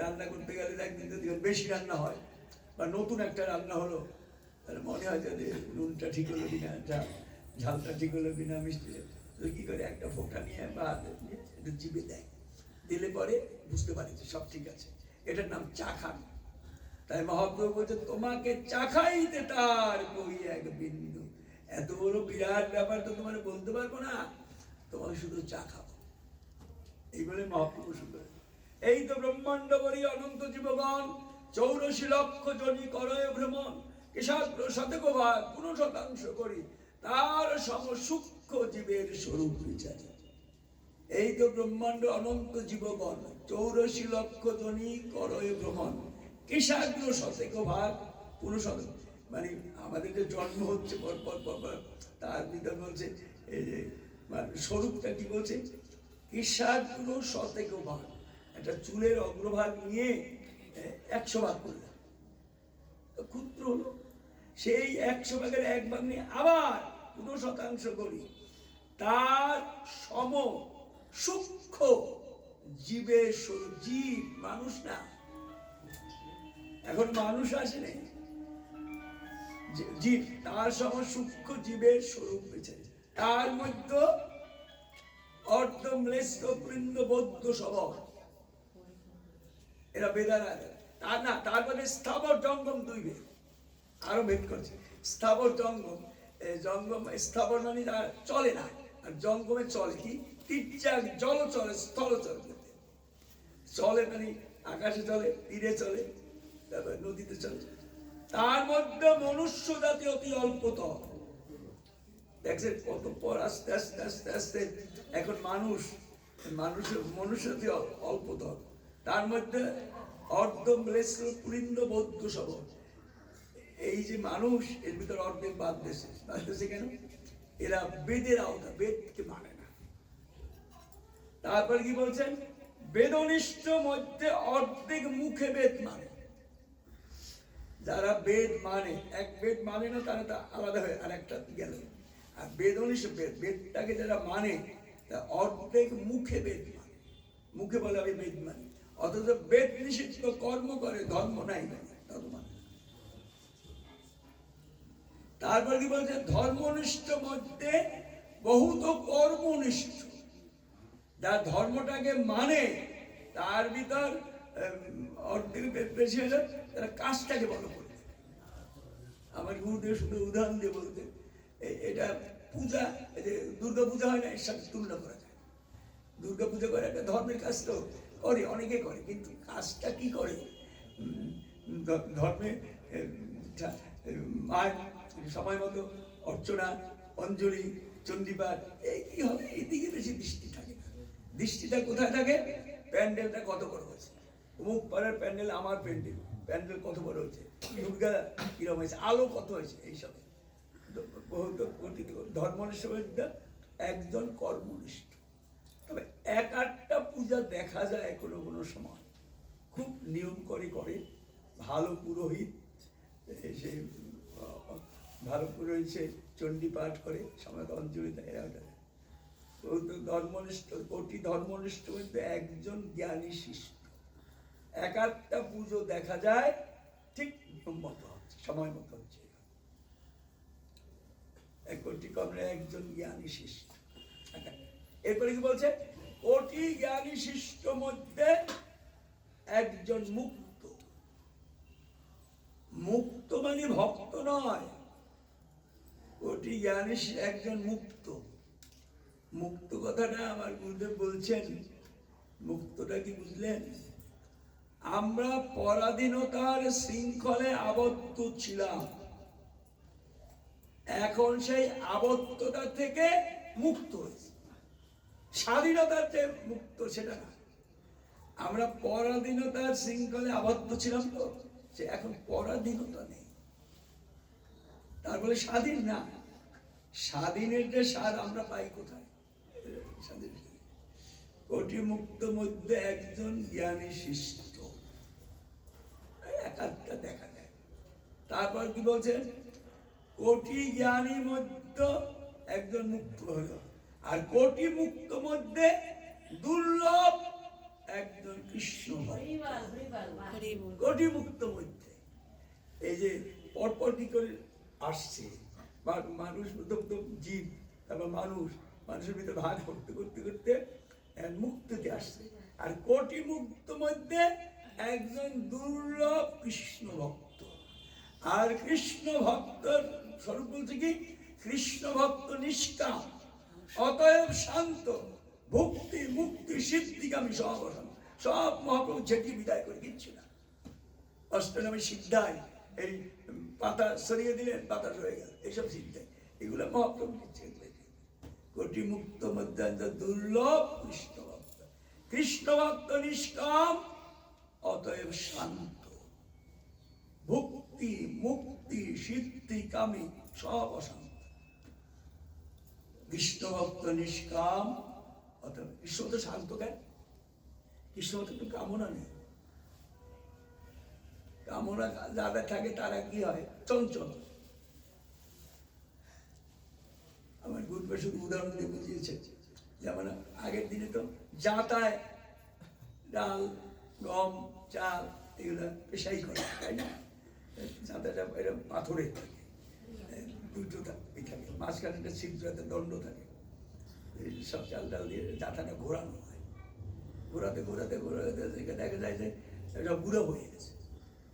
রান্না করতে গেলে একদিন যদি বেশি রান্না হয়, বা নতুন একটা রান্না হলো, তাহলে মনে হয় যে নুনটা ঠিক হলো কিনা, ঝালটা ঠিক হলো কিনা, মিষ্টি কি করে একটা ফোঁটা নিয়ে বা একটু জিভে দেয়, দিলে পরে বুঝতে পারি যে সব ঠিক আছে। এটার নাম চা খান। তাই মহাপ্রভু বলছে তোমাকে চা খাইতে তার কই এক বিন্দু। এত বড় বিরাট ব্যাপার তো তোমার বলতে পারবো না, তোমাকে শুধু চা খাবো, এই বলে মহাপ্রভু সুন্দর। এই তো ব্রহ্মাণ্ড বরি অনন্ত জীবগণ, 84 লক্ষ জনি করয় ভ্রমণ, কেশাগ্র শতক ভাগ 50% করি, তার সম সূক্ষ্ম জীবের স্বরূপ বিচারি। এই তো ব্রহ্মাণ্ড অনন্ত জীবগণ, 84 লক্ষ জনি করয় ভ্রমণ, কেশাগ্র শতক ভাগ 50%। মানে আমাদের যে জন্ম হচ্ছে পর পর পর পর, তার ভিতর বলছে এই যে স্বরূপটা কি বলছে, কেশাগ্র শতক ভাগ। একটা চুলের অগ্রভাগ নিয়ে 100 ভাগ করলাম, ক্ষুদ্র হলো। সেই 100 ভাগের 1 ভাগ নিয়ে আবার 50% করি, তার সম সূক্ষ্ম জীবের স্বরূপ। জীব, মানুষ না, এখন মানুষ আসে নাই, জীব, তার সম সূক্ষ্ম জীবের স্বরূপ হয়েছে। তার মধ্যে অর্ধম্লেষ্ট বৃন্দ বৌদ্ধ স্বভাব, এরা বেদানা। তার না, তারপরে স্থাবর জঙ্গম 2 ভেদ, আরো ভেদ করছে। স্থাবর জঙ্গম, জঙ্গম স্থাবর মানে চলে না, আর জঙ্গমে চলে কি, তীর্চাক জল চলে, স্থল চলে। চলে মানে আকাশে চলে, তীরে চলে, তারপরে নদীতে চলে। তার মধ্যে মনুষ্য জাতি অতি অল্পতর। দেখছেন কত পর আস্তে আস্তে আস্তে আস্তে এখন মনুষ্য জাতি অল্পতর। তার মধ্যে অর্ধম্লেষ্ট পুলিন্দ বৌদ্ধ স্বভাব। এই যে মানুষ, এর ভিতর অর্ধেক বাদ দেশে কেন? এরা বেদের আওতা, বেদকে মানে না। তারপর কি বলছেন, বেদনিষ্ঠ মধ্যে অর্ধেক মুখে বেদ মানে। যারা বেদ মানে, এক বেদ মানে না, তারা তা আলাদা হয়ে আর একটা গেল। আর বেদনিষ্ঠ বেদটাকে যারা মানে, তা অর্ধেক মুখে বেদ মানে। মুখে বলে আমি বেদ মানি, অথচ বেদ নিষিদ্ধ কর্ম করে ধর্ম নাই ধর্ম মানে। তারপর কি বলছে, ধর্মনিষ্ঠ মধ্যে বহুত কর্মনিষ্ঠ। যার ধর্মটাকে মানে তার ভিতর অর্ধেক বেশি হলে তারা কাজটাকে বলো করে। আমার গুরুদেব শুধু উদাহরণ দিয়ে বলতে, এটা পূজা, দুর্গা পূজা হয় না, এর সাথে তুলনা করা যায়। দুর্গা পূজা করে একটা ধর্মের কাজ তো করে, অনেকে করে, কিন্তু কাজটা কি করে? ধর্মে মায়ের সময় মতো অর্চনা, অঞ্জলি, চণ্ডীপাঠ, এই কি হবে, এইদিকে বেশি দৃষ্টি থাকে। দৃষ্টিটা কোথায় থাকে? প্যান্ডেলটা কত বড় হয়েছে, অমুক পাড়ার প্যান্ডেল, আমার প্যান্ডেল, প্যান্ডেল কত বড় হয়েছে, দুর্গা কিরকম হয়েছে, আলো কত হয়েছে, এইসব। ধর্মনিষ্ঠ একজন কর্মনিষ্ঠ। তবে এক আধটা পূজা দেখা যায় কোনো কোনো সময় খুব নিয়ম করে করে, ভালো পুরোহিত, সে ভালো পুরোহিত সে চণ্ডী পাঠ করে, সময় অঞ্জলি দেয়। ধর্মনিষ্ঠ, কোটি ধর্মনিষ্ঠ মধ্যে একজন জ্ঞানী শিষ্য। এক আধটা পুজো দেখা যায় ঠিক নিয়ম মতো হচ্ছে, সময় মতো হচ্ছে। এক কোটি কমলে একজন জ্ঞানী শিষ্য। এরপরে কি বলছে, কোটি জ্ঞানী শিষ্য মধ্যে একজন মুক্ত। মুক্ত মানে ভক্ত নয়, কোটি জ্ঞানী একজন মুক্ত। মুক্ত কথাটা আমার গুরুদেব বলছেন, মুক্তটা কি বুঝলেন? আমরা পরাধীনতার শৃঙ্খলে আবদ্ধ ছিলাম, এখন সেই আবদ্ধতা থেকে মুক্ত হয়েছে। স্বাধীনতার যে মুক্ত সেটা না, আমরা পরাধীনতার শৃঙ্খলে আবদ্ধ ছিলাম, তো সে এখন পরাধীনতা নেই, তারপরে স্বাধীন না। স্বাধীনের যে স্বাদ আমরা পাই কোথায়? স্বাধীন। কোটি মুক্ত মধ্যে একজন জ্ঞানী শিষ্ট, এক আধটা দেখা যায়। তারপর কি বলছেন, কোটি জ্ঞানী মধ্যে একজন মুক্ত হলো, আর কোটি মুক্ত মধ্যে দুর্লভ একজন কৃষ্ণ ভক্ত। কোটি মুক্ত মধ্যে এই যে পরপর কি করে আসছে, বা মানুষ জীব, তারপর মানুষের ভিতরে ভাগ করতে করতে করতে মুক্তিতে আসছে। আর কোটি মুক্ত মধ্যে একজন দুর্লভ কৃষ্ণ ভক্ত। আর কৃষ্ণ ভক্তর স্বরূপ বলছে কি, কৃষ্ণ ভক্ত নিষ্কাম, অতএব শান্ত, ভক্তি মুক্তি সিদ্ধিকামী সব অসান্ত। সব মহাপ্রভু ঝেঁটি বিদায় করে দিচ্ছে না। অষ্টনামী সিদ্ধায় এই পাতা সরিয়ে দিলেন, পাতা সরে গেল, এইসব সিদ্ধায়, এগুলো মহাপ্রভু দিচ্ছে। কোটি মুক্ত মধ্যে দুর্লভ কৃষ্ণ ভক্ত। কৃষ্ণ ভক্ত নিষ্কাম, অতএব শান্ত, ভক্তি মুক্তি সিদ্ধি কামী সব অশান্ত। কৃষ্ণ ভক্ত নিষ্কাম, অতএব কৃষ্ণ তো শান্ত। কেন? কৃষ্ণ তো একটু কামনা নেই। কামনা যাদের থাকে তারা কি হয়? চঞ্চল। আমার গুরুদেব শুধু উদাহরণ দিয়ে বুঝিয়েছে, যেমন আগের দিনে তো যাতায় ডাল, গম, চাল এগুলো পেশাই করে, তাই না? যাতাটা এরকম পাথরের থাকে, দুটো থাকে, মাঝখানে একটা ছিদ্রতে দণ্ড থাকে, এই সব চাল ডাল দিয়ে যাতাটা ঘোরানো হয়। ঘোরাতে ঘোরাতে ঘোরাতে দেখা যায় যে এটা বুড়ো হয়ে গেছে।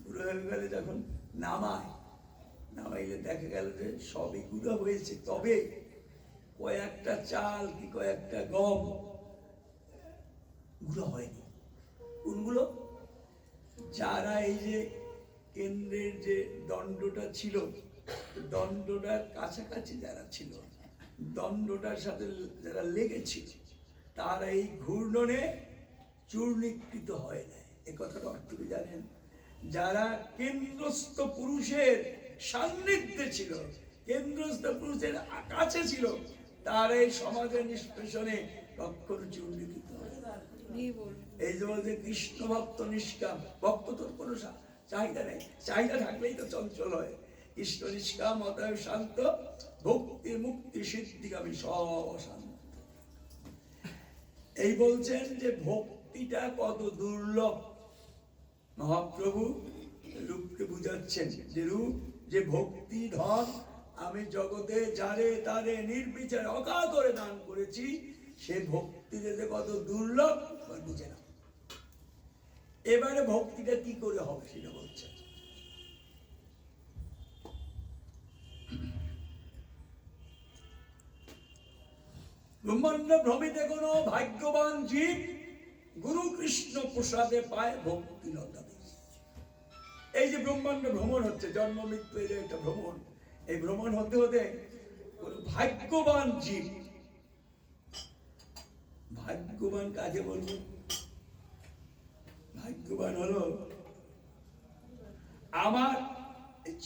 বুড়ো হয়ে গেলে যখন নামাইলে দেখা গেল যে সবই গুঁড়ো হয়েছে, তবে কয়েকটা চাল কি কয়েকটা গম গুঁড়ো হয়নি। কোনগুলো? যারা এই যে কেন্দ্রের যে দণ্ডটা ছিল, দণ্ডটার কাছাকাছি যারা ছিল, দণ্ডটার সাথে যারা লেগেছিল, তারা এই ঘূর্ণনে চূর্ণীকৃত হয় না। এ কথাটা অর্থ কি জানেন? যারা কেন্দ্রস্থ পুরুষের সান্নিধ্যে ছিল, কেন্দ্রস্থ পুরুষের কাছে ছিল, তার এই সমাজের নিষ্পেষণে কখনো চূর্ণীকৃত হয়। এই যে বলছে কৃষ্ণ ভক্ত নিষ্কাম, ভক্ত তোর কোনো চাহিদা নেই, চাহিদা থাকলেই তো চঞ্চল হয়। কৃষ্ণ নিষ্কাম, অতএব শান্ত, ভক্তি মুক্তি সিদ্ধিকামী সব অশান্ত। এই বলছেন যে ভক্তি ভক্তিটা কত দুর্লভ মহাপ্রভু রূপকে বুঝাচ্ছেন, যে রূপ যে ভক্তি ধন আমি জগতে যারে তারে নির্বিচারে অকাতরে দান করেছি, সে ভক্তি যে কত দুর্লভ বুঝে না। এবারে ভক্তিটা কি করে হবে সেটা বলছেন। ব্রহ্মাণ্ড ভ্রমিতে কোন ভাগ্যবান জীব গুরু কৃষ্ণ প্রসাদে পায় ভক্তিলতা। এই যে ব্রহ্মাণ্ড ভ্রমণ হচ্ছে, জন্ম মৃত্যু এই যে একটা ভ্রমণ, এই ভ্রমণ হতে হতে কোন ভাগ্যবান জীব, ভাগ্যবান কাকে বলবো? ভাগ্যবান হলো আমার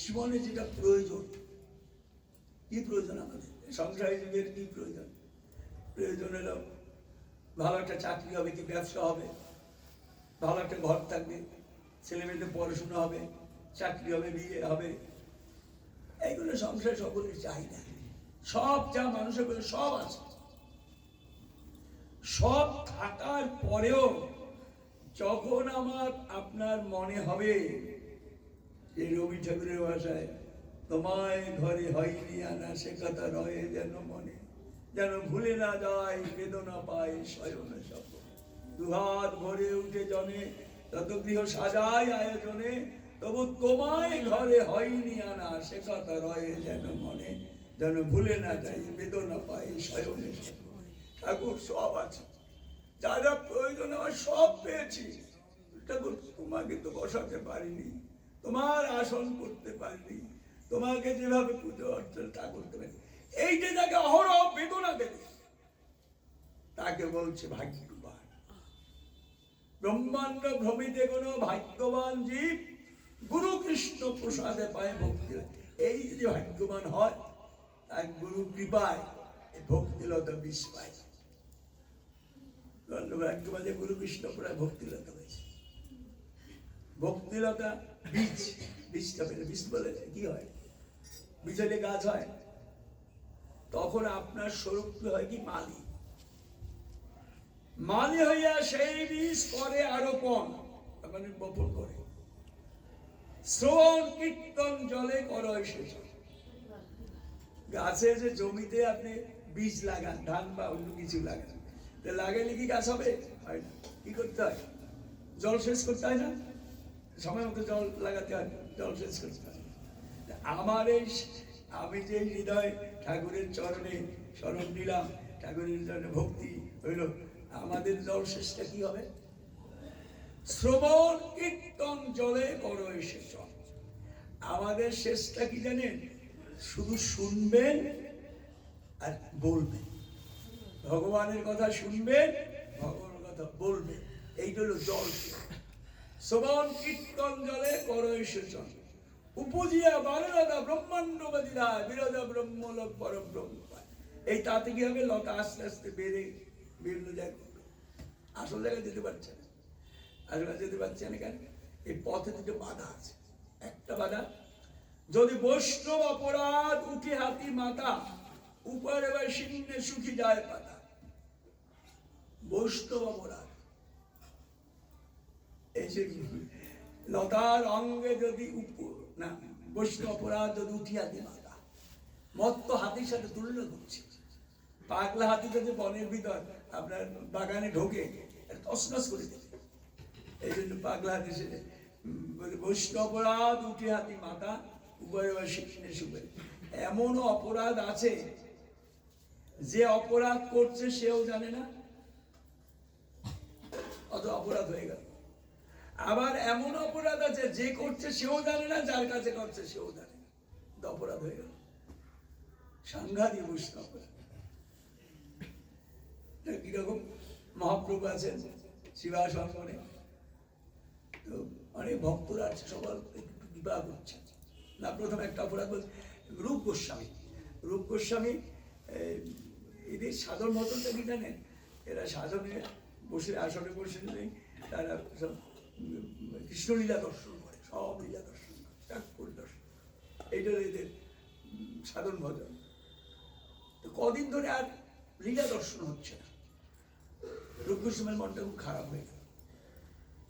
জীবনে যেটা প্রয়োজন। কি প্রয়োজন আমাদের সংসারী যুগের? কি প্রয়োজন? প্রয়োজন হলো ভালো একটা চাকরি হবে, কি ব্যবসা হবে, ভালো একটা ঘর থাকবে, ছেলে মেয়েদের পড়াশোনা হবে, চাকরি হবে, বিয়ে হবে, এইগুলো সংসার সকলের চাহিদা। সব যা মানুষের বলে সব আছে। সব থাকার পরেও যখন আমার আপনার মনে হবে যে রবি ঠাকুরের ভাষায় তোমায় ঘরে হয়নি আনা, সে কথা রয়ে যেন মনে, যেন ভুলে না যায় বেদনা পায় শয়নে স্বপ্ন, দুহাত ভরে উঠে জনে তত গৃহ সাজায় আয়োজনে, তবু তোমায় ঘরে হয়নি আনা, সে কথা রয়ে যেন মনে, যেন ভুলে না যায় বেদনা পায় শয়নে স্বপ্ন। ঠাকুর সব আছে, যা যা প্রয়োজন আমার সব পেয়েছি। ঠাকুর তোমাকে তো বসাতে পারিনি, তোমার আসন করতে পারিনি, তোমাকে যেভাবে পুজো অর্চনা করতে পারি, এইটা যাকে অহরহ বেদনা দেবে তাকে বলছে ভাগ্যবান। ব্রহ্মাণ্ড ভ্রমিতে কোন ভাগ্যবান জীব গুরু কৃষ্ণ প্রসাদে পায় ভক্তি। এই যদি ভাগ্যবান হয় তার গুরু কৃপায় ভক্তিলতা বিষ পায়। ভাগ্যবান যে গুরু কৃষ্ণ প্রায় ভক্তিলতা হয়েছে। ভক্তিলতা বীজ, বীজটা পেলে, বীজ বলে কি হয়? বীজ হলে গাছ হয়। তখন আপনার স্বরূপ হয় কি? মালি। মালি হইয়া সেই বীজ করে আরোপণ, মানে বপন করে। শ্রবণ কীর্তন জলে করয় সেচন। গাছে যে জমিতে আপনি বীজ লাগান, ধান বা অন্য কিছু লাগান, লাগাইলে কি গাছ হবে? হয় না। কি করতে হয়? জল সেচ করতে হয় না? সময় মতো জল লাগাতে হয়, জল সেচ করতে হয়। আমার এই আমি যে হৃদয় ঠাকুরের চরণে শরণ নিলাম, ঠাকুরের চরণে ভক্তি হইল, আমাদের জল শেষটা কি হবে? শ্রবণ কীর্তন জলে করো সেচন। আমাদের শেষটা কি জানেন? শুধু শুনবেন আর বলবেন, ভগবানের কথা শুনবেন, ভগবানের কথা বলবেন, এইটা হলো জল। শ্রবণ কীর্তন জলে করো সেচন, উপজিয়া বারলতা ব্রহ্মাণ্ডবাদী রায় বিরোধা ব্রহ্মলোক পরব্রহ্ম পায়। এই তাতে কি হবে? লতা আস্তে আস্তে বেড়ে বিভিন্ন জায়গায় আসল জায়গায় যেতে পারছে না। আসলে যেতে পারছে না কেন? এই পথে দুটো বাধা আছে। একটা বাধা, যদি বৈষ্ণব অপরাধ উঠে হাতি মাথা, উপরে বা শীর্ণে সুখী যায় পাতা। বৈষ্ণব অপরাধ, এই যে লতার অঙ্গে যদি না, বৈষ্ণব অপরাধ যদি উঠি হাতি মাথা, মত্ত হাতির সাথে তুলনা করছে। পাগলা হাতি যদি বনের ভিতর আপনার বাগানে ঢোকে, তসনস করে দেবে। এই জন্য পাগলা হাতি সে বৈষ্ণব অপরাধ উঠে হাতি মাথা, উপরে বা শীর্ণে সুখে। এমনও অপরাধ আছে যে অপরাধ করছে সেও জানে না, অত অপরাধ হয়ে গেল। আবার এমন অপরাধ আছে যে করছে সেও জানে না, যার কাছে করছে সেও জানে না, অপরাধ হয়ে গেল। সাংঘাতিক বৈষ্ণব অপরাধ। কিরকম? মহাপ্রভু আছেন শিবাস অঙ্গনে, তো অনেক ভক্তরা আছে, সবার বিবাহ করছে না। প্রথম একটা অপরাধ বলছে রূপ গোস্বামী। রূপ গোস্বামী এদের সাধন মতনটা কি জানেন? এরা সাধনে বসে, আসনে বসে নেই, তারা সব কৃষ্ণলীলা দর্শন করে, সব লীলা দর্শন করে, ঠাকুর দর্শন, এইটা এদের সাধন ভজন। তো কদিন ধরে আর লীলা দর্শন হচ্ছে না। রূপ গোস্বামীর মনটা খুব খারাপ হয়ে গেল।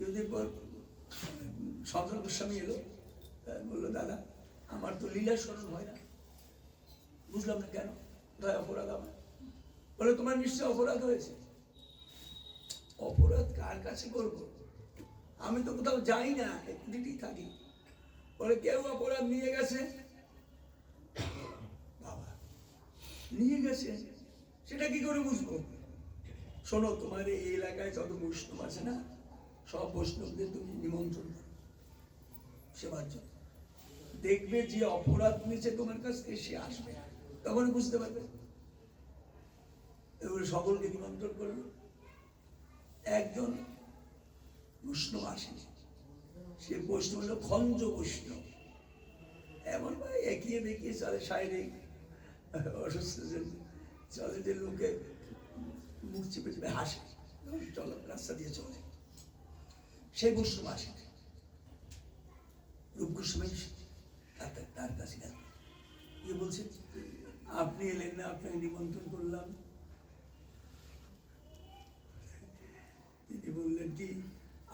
কিছুদিন পর সন্তন গোস্বামী এলো, বললো দাদা আমার তো লীলা স্মরণ হয় না। বুঝলাম না কেন, কোথায় অপরাধ আমার? বলে তোমার নিশ্চয় অপরাধ হয়েছে। অপরাধ কার কাছে করবো? আমি তো কোথাও যাই না, একুটিতেই থাকি। বলে কেউ অপরাধ নিয়ে গেছে। বাবা, নিয়ে গেছে সেটা কি করে বুঝবো? শোনো, তোমার এই এলাকায় যত বৈষ্ণব আছে না, সব বৈষ্ণবদের তুমি নিমন্ত্রণ করো সেবার জন্য। দেখবে যে অপরাধ নিয়েছে তোমার কাছ থেকে সে আসবে, তখন বুঝতে পারবে। এগুলো সকলকে নিমন্ত্রণ করলো। একজন বৈষ্ণব আসেনি। সে বৈষ্ণব হলো খঞ্জ বৈষ্ণব। এমন ভাই এগিয়ে বেঁকিয়ে চলে, শারীরিক অসুস্থ চলে, যে লোকে মুখ চেপে চেপে হাসে, চলো রাস্তা দিয়ে চলে। সেই বৈষ্ণব আসে রূপগোস্বামী তার কাছে গেল, গিয়ে বলছে আপনি এলেন না, আপনাকে নিমন্ত্রণ করলাম। তিনি বললেন কি,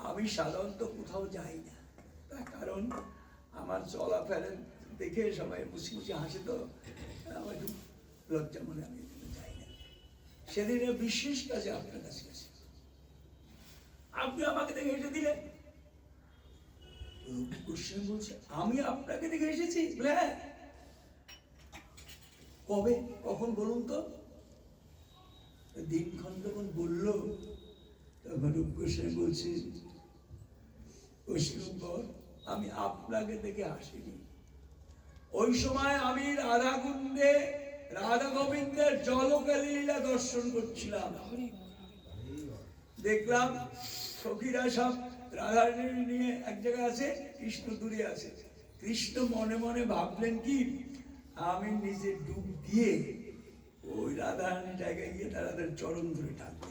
আমি সাধারণত কোথাও যাই না, তার কারণ আমার চলাফেরা দেখে সবাই মুছি মুছি হাসে, তো আমার একটু লজ্জা মনে, আমি যাই না। সেদিন বিশেষ কাজে আপনার কাছে গেছি, আপনি আমাকে দেখে এসে দিলেন। গোস্বামী বলছে আমি আপনাকে দেখে এসেছি? হ্যাঁ। কবে, কখন বলুন তো? দিনক্ষণ যখন বললো, তখন রূপ গোস্বামী বলছে বৈষ্ণব, আমি আপনাকে দেখে আসিনি। ওই সময় আমি রাধা কুণ্ডে রাধা গোবিন্দের জলকালীলা দর্শন করছিলাম। দেখলাম সখীরা সব রাধারানী নিয়ে এক জায়গায় আছে, কৃষ্ণ দূরে আছে। কৃষ্ণ মনে মনে ভাবলেন কি, আমি নিজে ডুব দিয়ে ওই রাধারানী জায়গায় গিয়ে তাদের চরণ ধরে টানবে।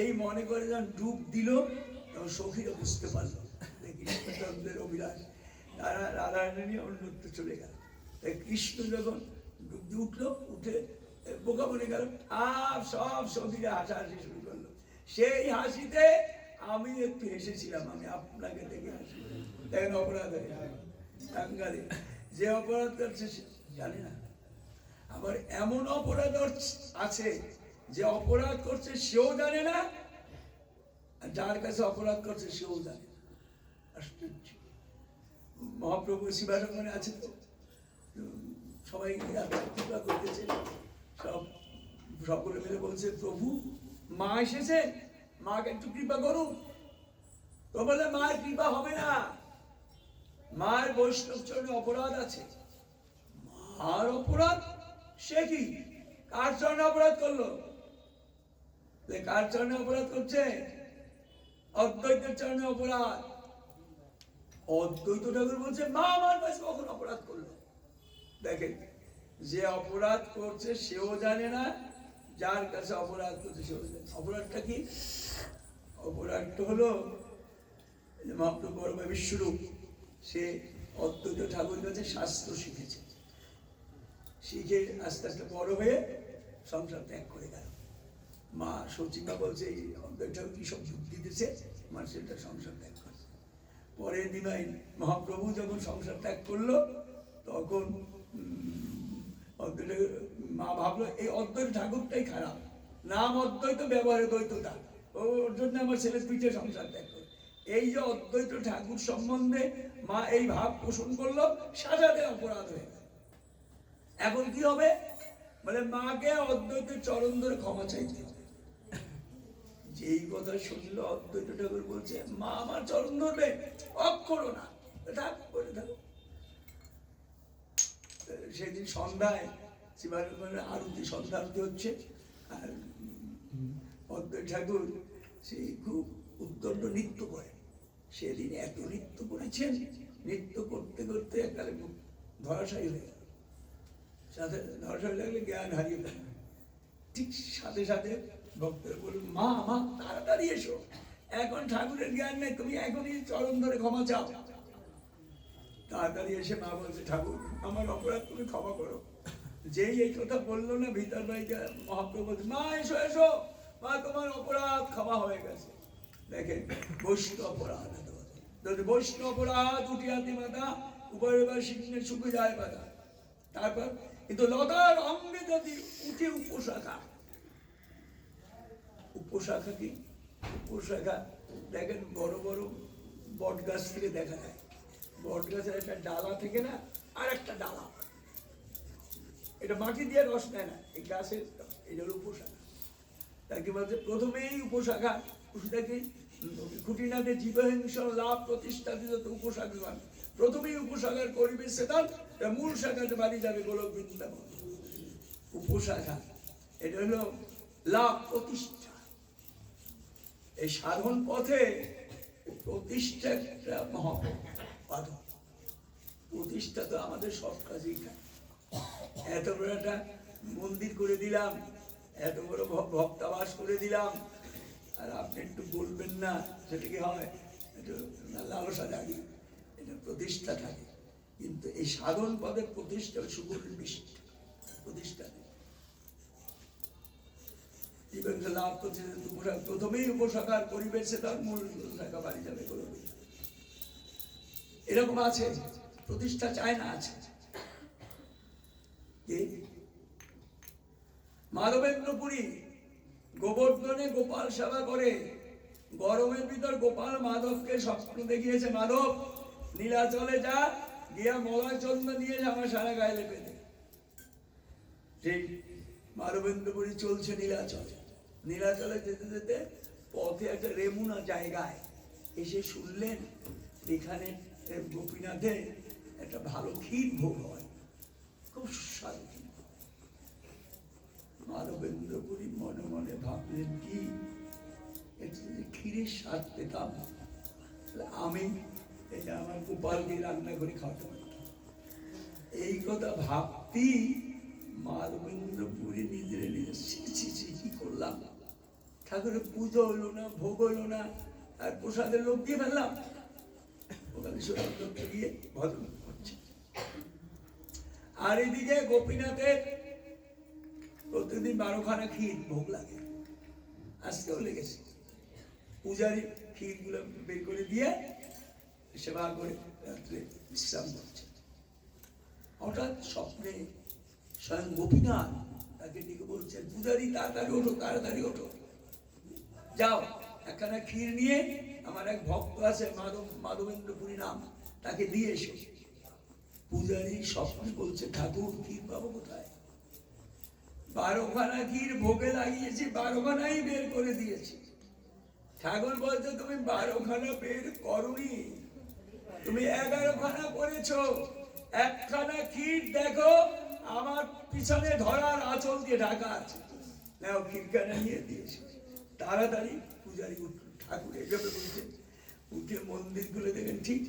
এই মনে করে যখন ডুব দিল, তখন সখীরা বুঝতে পারলো কৃষ্ণচন্দ্রের অভিলাষ, তারা রাধারানী নিয়ে অন্যত্র চলে গেল। তাই কৃষ্ণ যখন ডুব দিয়ে উঠলো, উঠে বোকা বনে গেল, আর সব সখীরা হাসাহাসি শুরু করলো। সেই হাসিতে আমি একটু হেসেছিলাম, আমি আপনাকে দেখে হাসি। দেখেন অপরাধ হয়ে বাঙালি যে অপরাধ করছে সে জানে না। আবার এমন অপরাধ আছে যে অপরাধ করছে সেও জানে না, আর যার কাছে অপরাধ করছে সেও জানে না। আশ্চর্য। মহাপ্রভু শিবাসঙ্গনে আছে তো, সবাই কৃপা করতেছে, সব সকলে মিলে বলছে প্রভু মা এসেছে, মাকে একটু কৃপা করুন। তো বলে মায়ের কৃপা হবে না, মায়ের বৈষ্ণব চরণে অপরাধ আছে। মার অপরাধ? সে কি, কার চরণে অপরাধ করলো? কার চরণে অপরাধ করছে? অদ্বৈতের চরণে অপরাধ। অদ্বৈত ঠাকুর বলছে মা আমার কাছে কখন অপরাধ করলো? দেখেন, যে অপরাধ করছে সেও জানে না, যার কাছে অপরাধ করছে সেও জানে। অপরাধটা কি? অপরাধটা হলো মহাপ্রভু বড়ভাই বিশ্বরূপ, সে অদ্বৈত ঠাকুরের কাছে শাস্ত্র শিখেছে, শিখে আস্তে আস্তে বড় হয়ে সংসার ত্যাগ করে গেল। মা সচিমা বলছে এই অদ্বৈত ঠাকুর কি সব যুক্তি দিতেছে, মানুষেরটা সংসার ত্যাগ করছে। পরের দিন মহাপ্রভু যখন সংসার ত্যাগ করলো, তখন মা ভাবলো এই অদ্বৈত ঠাকুরটাই খারাপ, নাম অদ্বৈত ব্যবহারে দ্বৈততা, ওর জন্য আমার ছেলে পিঠে সংসার ত্যাগ করে। এই যে অদ্বৈত ঠাকুর সম্বন্ধে মা এই ভাব পোষণ করলো, সাজাতে অপরাধ হয়ে গেল। এখন কি হবে? মানে মাকে অদ্বৈতের চরণ ধরে ক্ষমা চাইতে হবে। যেই কথা শুনলো অদ্বৈত ঠাকুর বলছে মা আমার চরণ ধরবে, অক্ষরও না, থাক করে থাকো। সেদিন সন্ধ্যায় শিবানন্দের আরতি, সন্ধ্যা আরতি হচ্ছে, আর অদ্বৈত ঠাকুর সেই খুব উদ্দণ্ড নৃত্য করে। সেদিন এত নৃত্য করেছেন, নৃত্য করতে করতে একালে ধরাশায়ী হয়ে গেল। সাথে ধরাশায়ী লাগলে জ্ঞান হারিয়ে ফেলে। ঠিক সাথে সাথে ভক্তরা বলুন মা মা তাড়াতাড়ি এসো, এখন ঠাকুরের জ্ঞান নেই, তুমি এখনই চরণ ধরে ক্ষমা চাও। তাড়াতাড়ি এসে মা বলছে ঠাকুর আমার অপরাধ তুমি ক্ষমা করো। যেই এই কথা বললো না, ভিতর বাড়িতে মহাপ্রভু বলছে মা এসো এসো, মা তোমার অপরাধ ক্ষমা হয়ে গেছে। দেখেন বৈষ্ণব অপরাধ, যদি বৈষ্ণব অপরাধ উঠিয়াতে মাতা উপরে বা সিংহে শুকে যায় মাতা। তারপর কিন্তু লতার অঙ্গে যদি উঠে উপশাখা, উপশাখা কি? উপশাখা দেখেন বড় বড় বট গাছ থেকে দেখা যায়, বট গাছের একটা ডালা থেকে না আর একটা ডালা, এটা মাটি দিয়ে রস নেয় না, এই গাছের এটা হলো উপশাখা। তাকে বলছে প্রথমেই উপশাখা, সেটাকে খুঁটিনাতে জীবহিংস লাভ প্রতিষ্ঠা দিতে উপশাখাগণ প্রথমেই উপশাখার করিবে সেদান, মূল শাখাতে বাড়ি যাবে গোলক বৃন্দাবন। উপশাখা এটা হলো লাভ প্রতিষ্ঠা। এই সাধন পথে প্রতিষ্ঠা একটা মহাবাধক। প্রতিষ্ঠা তো আমাদের সব কাজেই খায়। এত বড় একটা মন্দির করে দিলাম, এত বড় ভক্তাবাস করে দিলাম, আর আপনি একটু বলবেন না, সেটা কি হয়? একটু লালসা জাগি, এটা প্রতিষ্ঠা থাকে। কিন্তু এই সাধন পদের প্রতিষ্ঠা সুপরিনিষ্ঠ প্রতিষ্ঠা নেই। লাভ প্রথমেই উপশাখার পরিবেশে তার মূল শাখা বাড়ি যাবে করবে, এরকম আছে। প্রতিষ্ঠা চায় না, আছে। মাধবেন্দ্রপুরী গোবর্ধনে গোপাল সেবা করে, গরমের ভিতর গোপাল মাধবকে স্বপ্ন দেখিয়েছে, মাধব নীলাচলে যা, গিয়া মলয় চন্দ্র নিয়ে আমার সারা গায়ে লেপে দে। ঠিক মাধবেন্দ্রপুরী চলছে নীলাচলে, নীলাচলে যেতে যেতে পথে একটা রেমুনা জায়গায় এসে শুনলেন এখানে গোপীনাথে একটা ভালো ক্ষীর ভোগ হয়, খুব সুস্বাদু। মাধবেন্দ্রপুরী মনে মনে ভাবলেন কি ক্ষীরের স্বাদ পেতাম, আমি এটা আমার গোপালকে রান্না করে খাওয়াতে পারতাম। এই কথা ভাবতি মাধবেন্দ্রপুরী নিজের কি করলাম, ঠাকুরের পুজো হইলো না, ভোগ হইলো না, আর প্রসাদের লোক দিয়ে ফেললাম। ওখানে লোকটা গিয়ে ভজন করছে। আর এদিকে গোপীনাথের প্রতিদিন 12খানা ক্ষীর ভোগ লাগে, আজকেও লেগেছে। পূজারি ক্ষীর গুলো বের করে দিয়ে সেবা করে রাত্রে বিশ্রাম করছে। হঠাৎ স্বপ্নে স্বয়ং গোপীনাথ তাকে ডেকে বলছেন, পূজারি তাড়াতাড়ি ওঠো, তাড়াতাড়ি ওঠো, যাও একখানা ক্ষীর নিয়ে আমার এক ভক্ত আছে মাধবেন্দ্রপুরী নাম, তাকে দিয়ে এসো। পূজারি স্বপ্নে বলছে, ঠাকুর ক্ষীর পাবো কোথায়? 12খানা ক্ষীর ভোগে লাগিয়েছি, 12খানাই বের করে দিয়েছি। ঠাকুর বলছে, তুমি 12খানা বের করোনি, তুমি 11খানা করেছো। একখানা ক্ষীর দেখো আমার পিছনে ধরার আঁচল দিয়ে ঢাকা আছে, নাও ক্ষীরখানা নিয়ে দিয়েছি। তাড়াতাড়ি পূজারি উঠল, ঠাকুর এভাবে বলছে। উঠে মন্দির গুলো দেখেন, ঠিক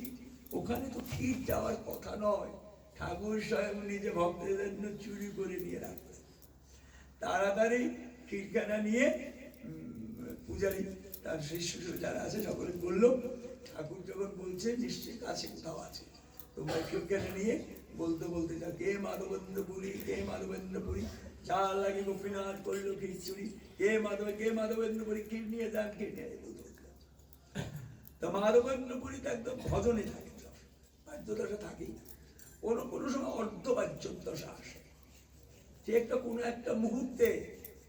ওখানে তো ক্ষীর যাওয়ার কথা নয়, ঠাকুর স্বয়ং নিজে ভক্তদের জন্য চুরি করে নিয়ে রাখবে। তাড়াতাড়ি ক্ষীরখানা নিয়ে পূজারি তার শিষ্য যারা আছে সকলে বললো, ঠাকুর যখন বলছে নিশ্চয়ই কাছে কোথাও আছে, তোমরা ক্ষীরখানা নিয়ে বলতে বলতে যা, কে মাধবেন্দ্রপুরী, কে মাধবেন্দ্রপুরী, চাল লাগে গোপীনাথ করিল ক্ষীর চুরি, কে মাধবেন্দ্রপুরী, ক্ষীর নিয়ে যান, ক্ষীর নিয়ে। তো মাধবেন্দ্রপুরী তো একদম ভজনে থাকে, বাহ্যদশা থাকেই না, কোনো কোনো সময় অর্ধবাহ্যদশা আসে। সে একটা কোনো একটা মুহূর্তে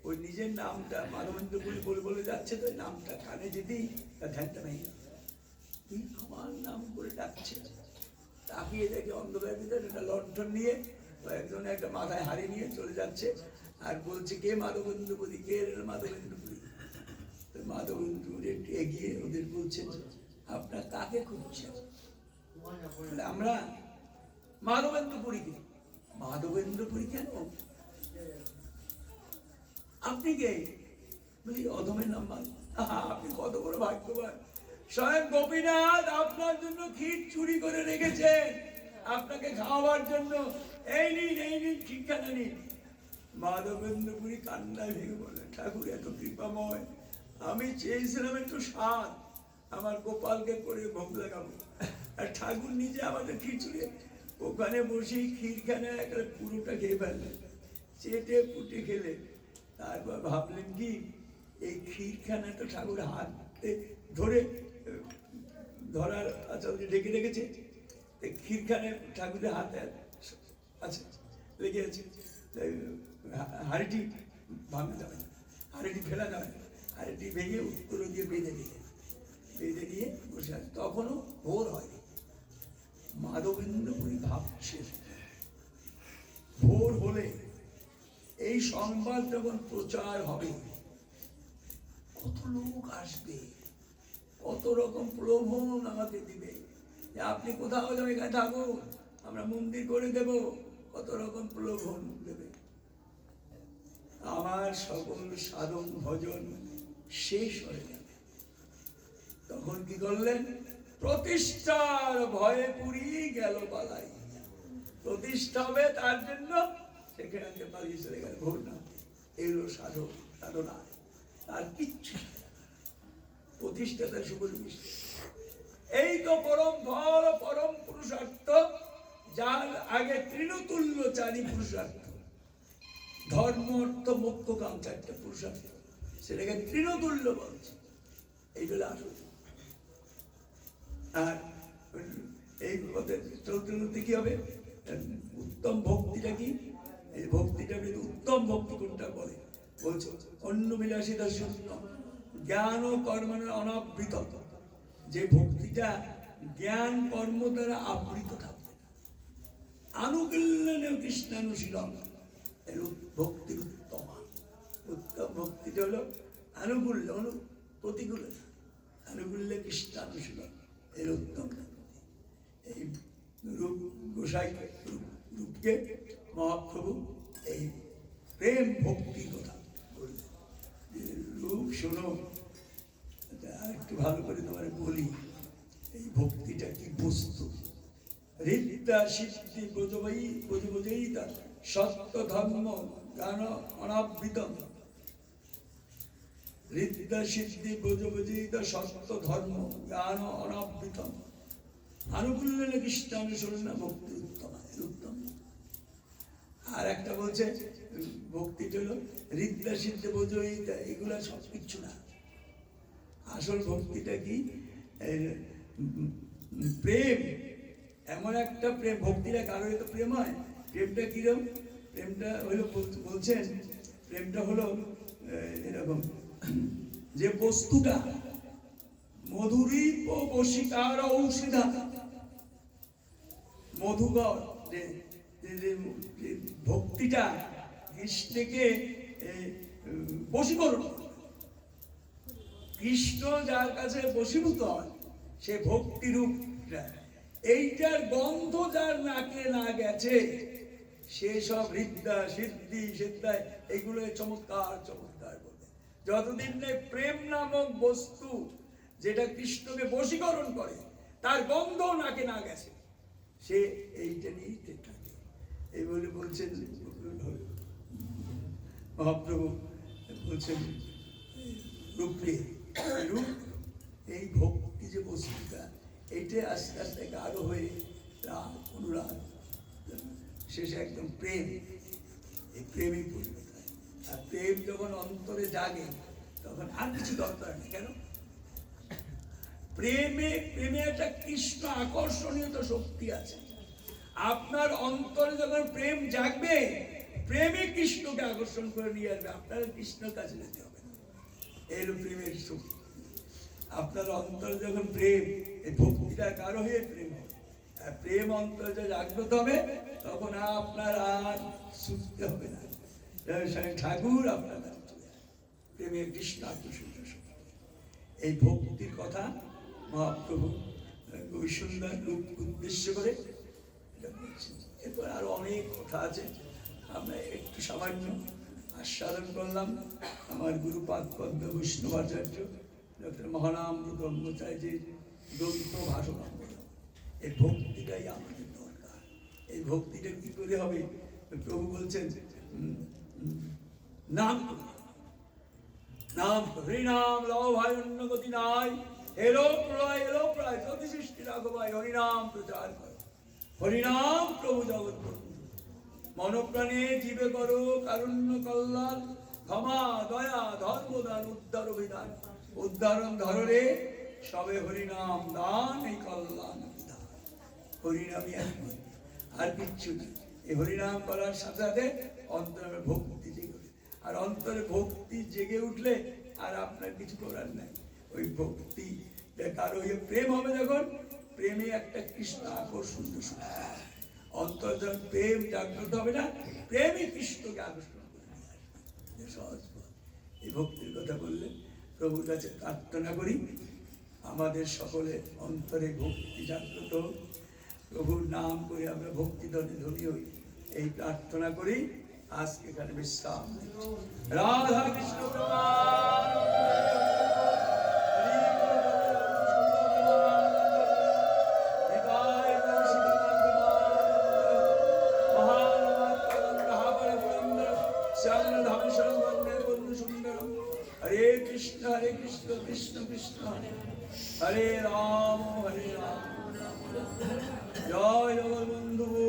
ওই নিজের নামটা মাধবেন্দ্রপুরী বলে বলে যাচ্ছে, তো নামটা কানে যেতেই তার ধ্যানটা ভেঙে গেল, আমার নাম করে ডাকছে। তাকিয়ে দেখে অন্ধকারের ভিতরে একটা লণ্ঠন নিয়ে একজন একটা মাথায় হাড়ি নিয়ে চলে যাচ্ছে, আর বলছে, কে মাধবেন্দ্রপুরী, কে মাধবেন্দ্রপুরী। মাধবেন্দ্রপুরী একটু এগিয়ে ওদের বলছেন, আপনার কাকে খুঁজছেন? আমরা মাধবেন্দ্রপুরীকে। মাধবেন্দ্রপুরী কেন? আপনি কে? বলি অধমের নাম্বার। আপনি কত বড় ভাগ্যবান, স্বয়ং গোপীনাথ আপনার জন্য ক্ষীর চুরি করে রেখেছেন আপনাকে খাওয়াবার জন্য, এই নিন ঠিকানা নিন। মাধবেন্দ্রপুরী কান্নায় ভেঙে বললেন, ঠাকুর এত কৃপাময়, আমি চেয়েছিলাম একটু স্বাদ, আমার গোপালকে করে ভোগ লাগাবো, আর ঠাকুর নিজে আমাদের খিচুড়ি ওখানে বসেই ক্ষীরখানা একটা পুরোটা খেয়ে ফেললেন, চেটে পুটে খেলেন। তারপর ভাবলেন কি, এই ক্ষীরখানা তো ঠাকুর হাতে ধরে ধরার আচার্য ডেকে রেখেছে, ক্ষীরখানে ঠাকুরের হাতে আছে, লেগে আছে, হাড়িটি ভাঙা যাবে না, হাড়িটি ফেলা যাবে না, হাড়িটি ভেঙে উত্তর দিয়ে বেঁধে দিয়ে বসে আছে। তখনও ভোর হয়নি, মাধবেন্দ্রপুরী ভাবছে ভোর হলে এই সংবাদ যখন প্রচার হবে কত লোক আসবে, কত রকম প্রলোভন আমাকে দিবে, যে আপনি কোথাও যাবে, এখানে থাকুন, আমরা মন্দির করে দেব, কত রকম প্রলোভন দেবে। আমার সকল সাধন ভজন শেষ হয়ে যাবে। তখন কি করলেন? প্রতিষ্ঠার ভয়ে পুরি গেল পালাই। প্রতিষ্ঠা হবে তার জন্য সেখানে পালিয়ে চলে গেল ভোর না, এলো সাধনা, আর কিচ্ছু প্রতিষ্ঠাতা শুভ জিনিস। এই তো পরম ফল, পরম পুরুষার্থ, যার আগে তৃণতুল্য চারি পুরুষার্থ, ধর্ম অর্থ মোক্ষ কাম চারটা পুরুষার্থ, সেটাকে তৃণতুল্য বলছে। এইগুলো আসল। আর এই চলতে চলতে কি হবে? উত্তম ভক্তিটা কি? এই ভক্তিটা উত্তম ভক্তি কোনটা বলে বলছে, অন্য বিলাসিতা শূন্য জ্ঞান ও কর্মের অনাবৃত, যে ভক্তিটা জ্ঞান কর্ম দ্বারা আবৃত থাকবে। আনুকূল্যেন কৃষ্ণানুশীলন এর ভক্তির উত্তম ভক্তিটা হলো আনুকূল্য, প্রতিকূল, আনুকূল্য কৃষ্ণানুশীলন এর উত্তম। এই রূপ গোসাই রূপকে মহাপ্রভু এই প্রেম ভক্তির কথা বললেন। রূপ শোনো, আর একটু ভালো করে তোমার বলি, এই ভক্তিটা কি বস্তু? হৃদ্যা সিদ্ধি ব্রজবৈতা সত্য ধর্ম জ্ঞান অনাবৃতম। হৃদ্যা সিদ্ধি ব্রজবৈতা সত্য ধর্ম জ্ঞান অনাবৃতম। আনুকূল্য কৃষ্ণানুসরণ ভক্তি উত্তম, উত্তম। আর একটা বলছে ভক্তিটা হলো হৃদ্যা সিদ্ধি ব্রজবৈতা, এগুলা সব কিচ্ছু না। আসল ভক্তিটা কি? প্রেম, এমন একটা প্রেম। ভক্তিটা কারোর তো প্রেম হয়। প্রেমটা কিরকম? প্রেমটা হলো বলছেন, প্রেমটা হলো এরকম, যে বস্তুটা মধুরীপ বশিকার ঔষধা, মধুকর, যে ভক্তিটা কৃষ্ণকে বশীকরণ, কৃষ্ণ যার কাছে বশীভূত হয় সে ভক্তি রূপটা। এইটার গন্ধ যার নাকে না গেছে সে সব হৃদ্যা সিদ্ধি সিদ্ধায় এগুলো চমৎকার চমৎকার বলে। যতদিন প্রেম নামক বস্তু যেটা কৃষ্ণকে বশীকরণ করে তার গন্ধ নাকে না গেছে, সে এইটা নিয়েই থাকে। এই বলে বলছেন মহাপ্রভু, বলছেন রূপে রূপ, এই ভক্তি যে বস্তুটা, এইটা আস্তে আস্তে গাঢ় হয়ে রাগ, অনুরাগ, শেষে একদম প্রেম, এই প্রেমই পরিণত হয়। আর প্রেম যখন অন্তরে জাগে তখন আর কিছু দরকার নেই। কেন? প্রেমে একটা কৃষ্ণ আকর্ষণীয় তো শক্তি আছে। আপনার অন্তরে যখন প্রেম জাগবে, প্রেমে কৃষ্ণকে আকর্ষণ করে নিয়ে আসবে, আপনার কৃষ্ণের কাছে যেতে হবে না। এর প্রেমের শক্তি। আপনার অন্তরে যখন প্রেম, এই ভক্তিটা কারো হয়ে প্রেম হবে, আর প্রেম অন্তরে জাগ্রত হবে, তখন আপনার আর ছুটতে হবে না। ঠাকুর আপনার কাছে চলে আসবে। প্রেমে কৃষ্ণ আকর্ষণীয় শক্তি। এই ভক্তির কথা মহাপ্রভু সুন্দর রূপ উদ্দেশ্য করে এটা বলছেন। এরপর আরো অনেক কথা আছে, আমরা একটু সামান্য আস্বাদন করলাম। আমার গুরুপাদ পদ্ম বৈষ্ণবাচার্য ডক্টর মহানামৃত ব্রহ্মচার্যের গ্রন্থ ভাষণ। এই ভক্তিটাই আমাদের দরকার। এই ভক্তিটা কি করে হবে? প্রভু বলছেন নাম নাম হরিনাম লও ভাই, অন্য গতি নাই। এলো প্রলয় যদি সৃষ্টি রাখো ভাই, হরিনাম প্রচার করো। হরিনাম প্রভু জগৎ বন্ধু, মনপ্রাণে জীবে করো কারুণ্য কল্যাণ, ক্ষমা দয়া ধর্মদান উদ্ধার অভিধান। উদ্ধারণ ধরে সবে হরিনাম দান এই কল্যাণ বিধান। হরিনামই একমাত্র, আর কিচ্ছু নেই। এই হরিনাম করার সাথে সাথে অন্তরে ভক্তি জেগে ওঠে, আর অন্তরে ভক্তি জেগে উঠলে আর আপনার কিছু করার নাই। ওই ভক্তি কারো ওই প্রেম হবে, যখন প্রেমে একটা কৃষ্ণ আকর্ষণ শুরু হয়। অন্তর যখন প্রেম জাগ্রত হবে না, প্রেমই কৃষ্ণকে আকর্ষণ করে নিয়ে আসবে। সহজ পথ। এই ভক্তির কথা বললেন, প্রভুর কাছে প্রার্থনা করি আমাদের সকলে অন্তরে ভক্তি জাগ্রত হোক, প্রভুর নাম করে আমরা ভক্তি ধনে ধনী হই, এই প্রার্থনা করি। আজকে এখানে বিশ্রাম নিচ্ছি। রাধা কৃষ্ণ हरे कृष्ण कृष्ण कृष्ण हरे राम जय जगन्बंधु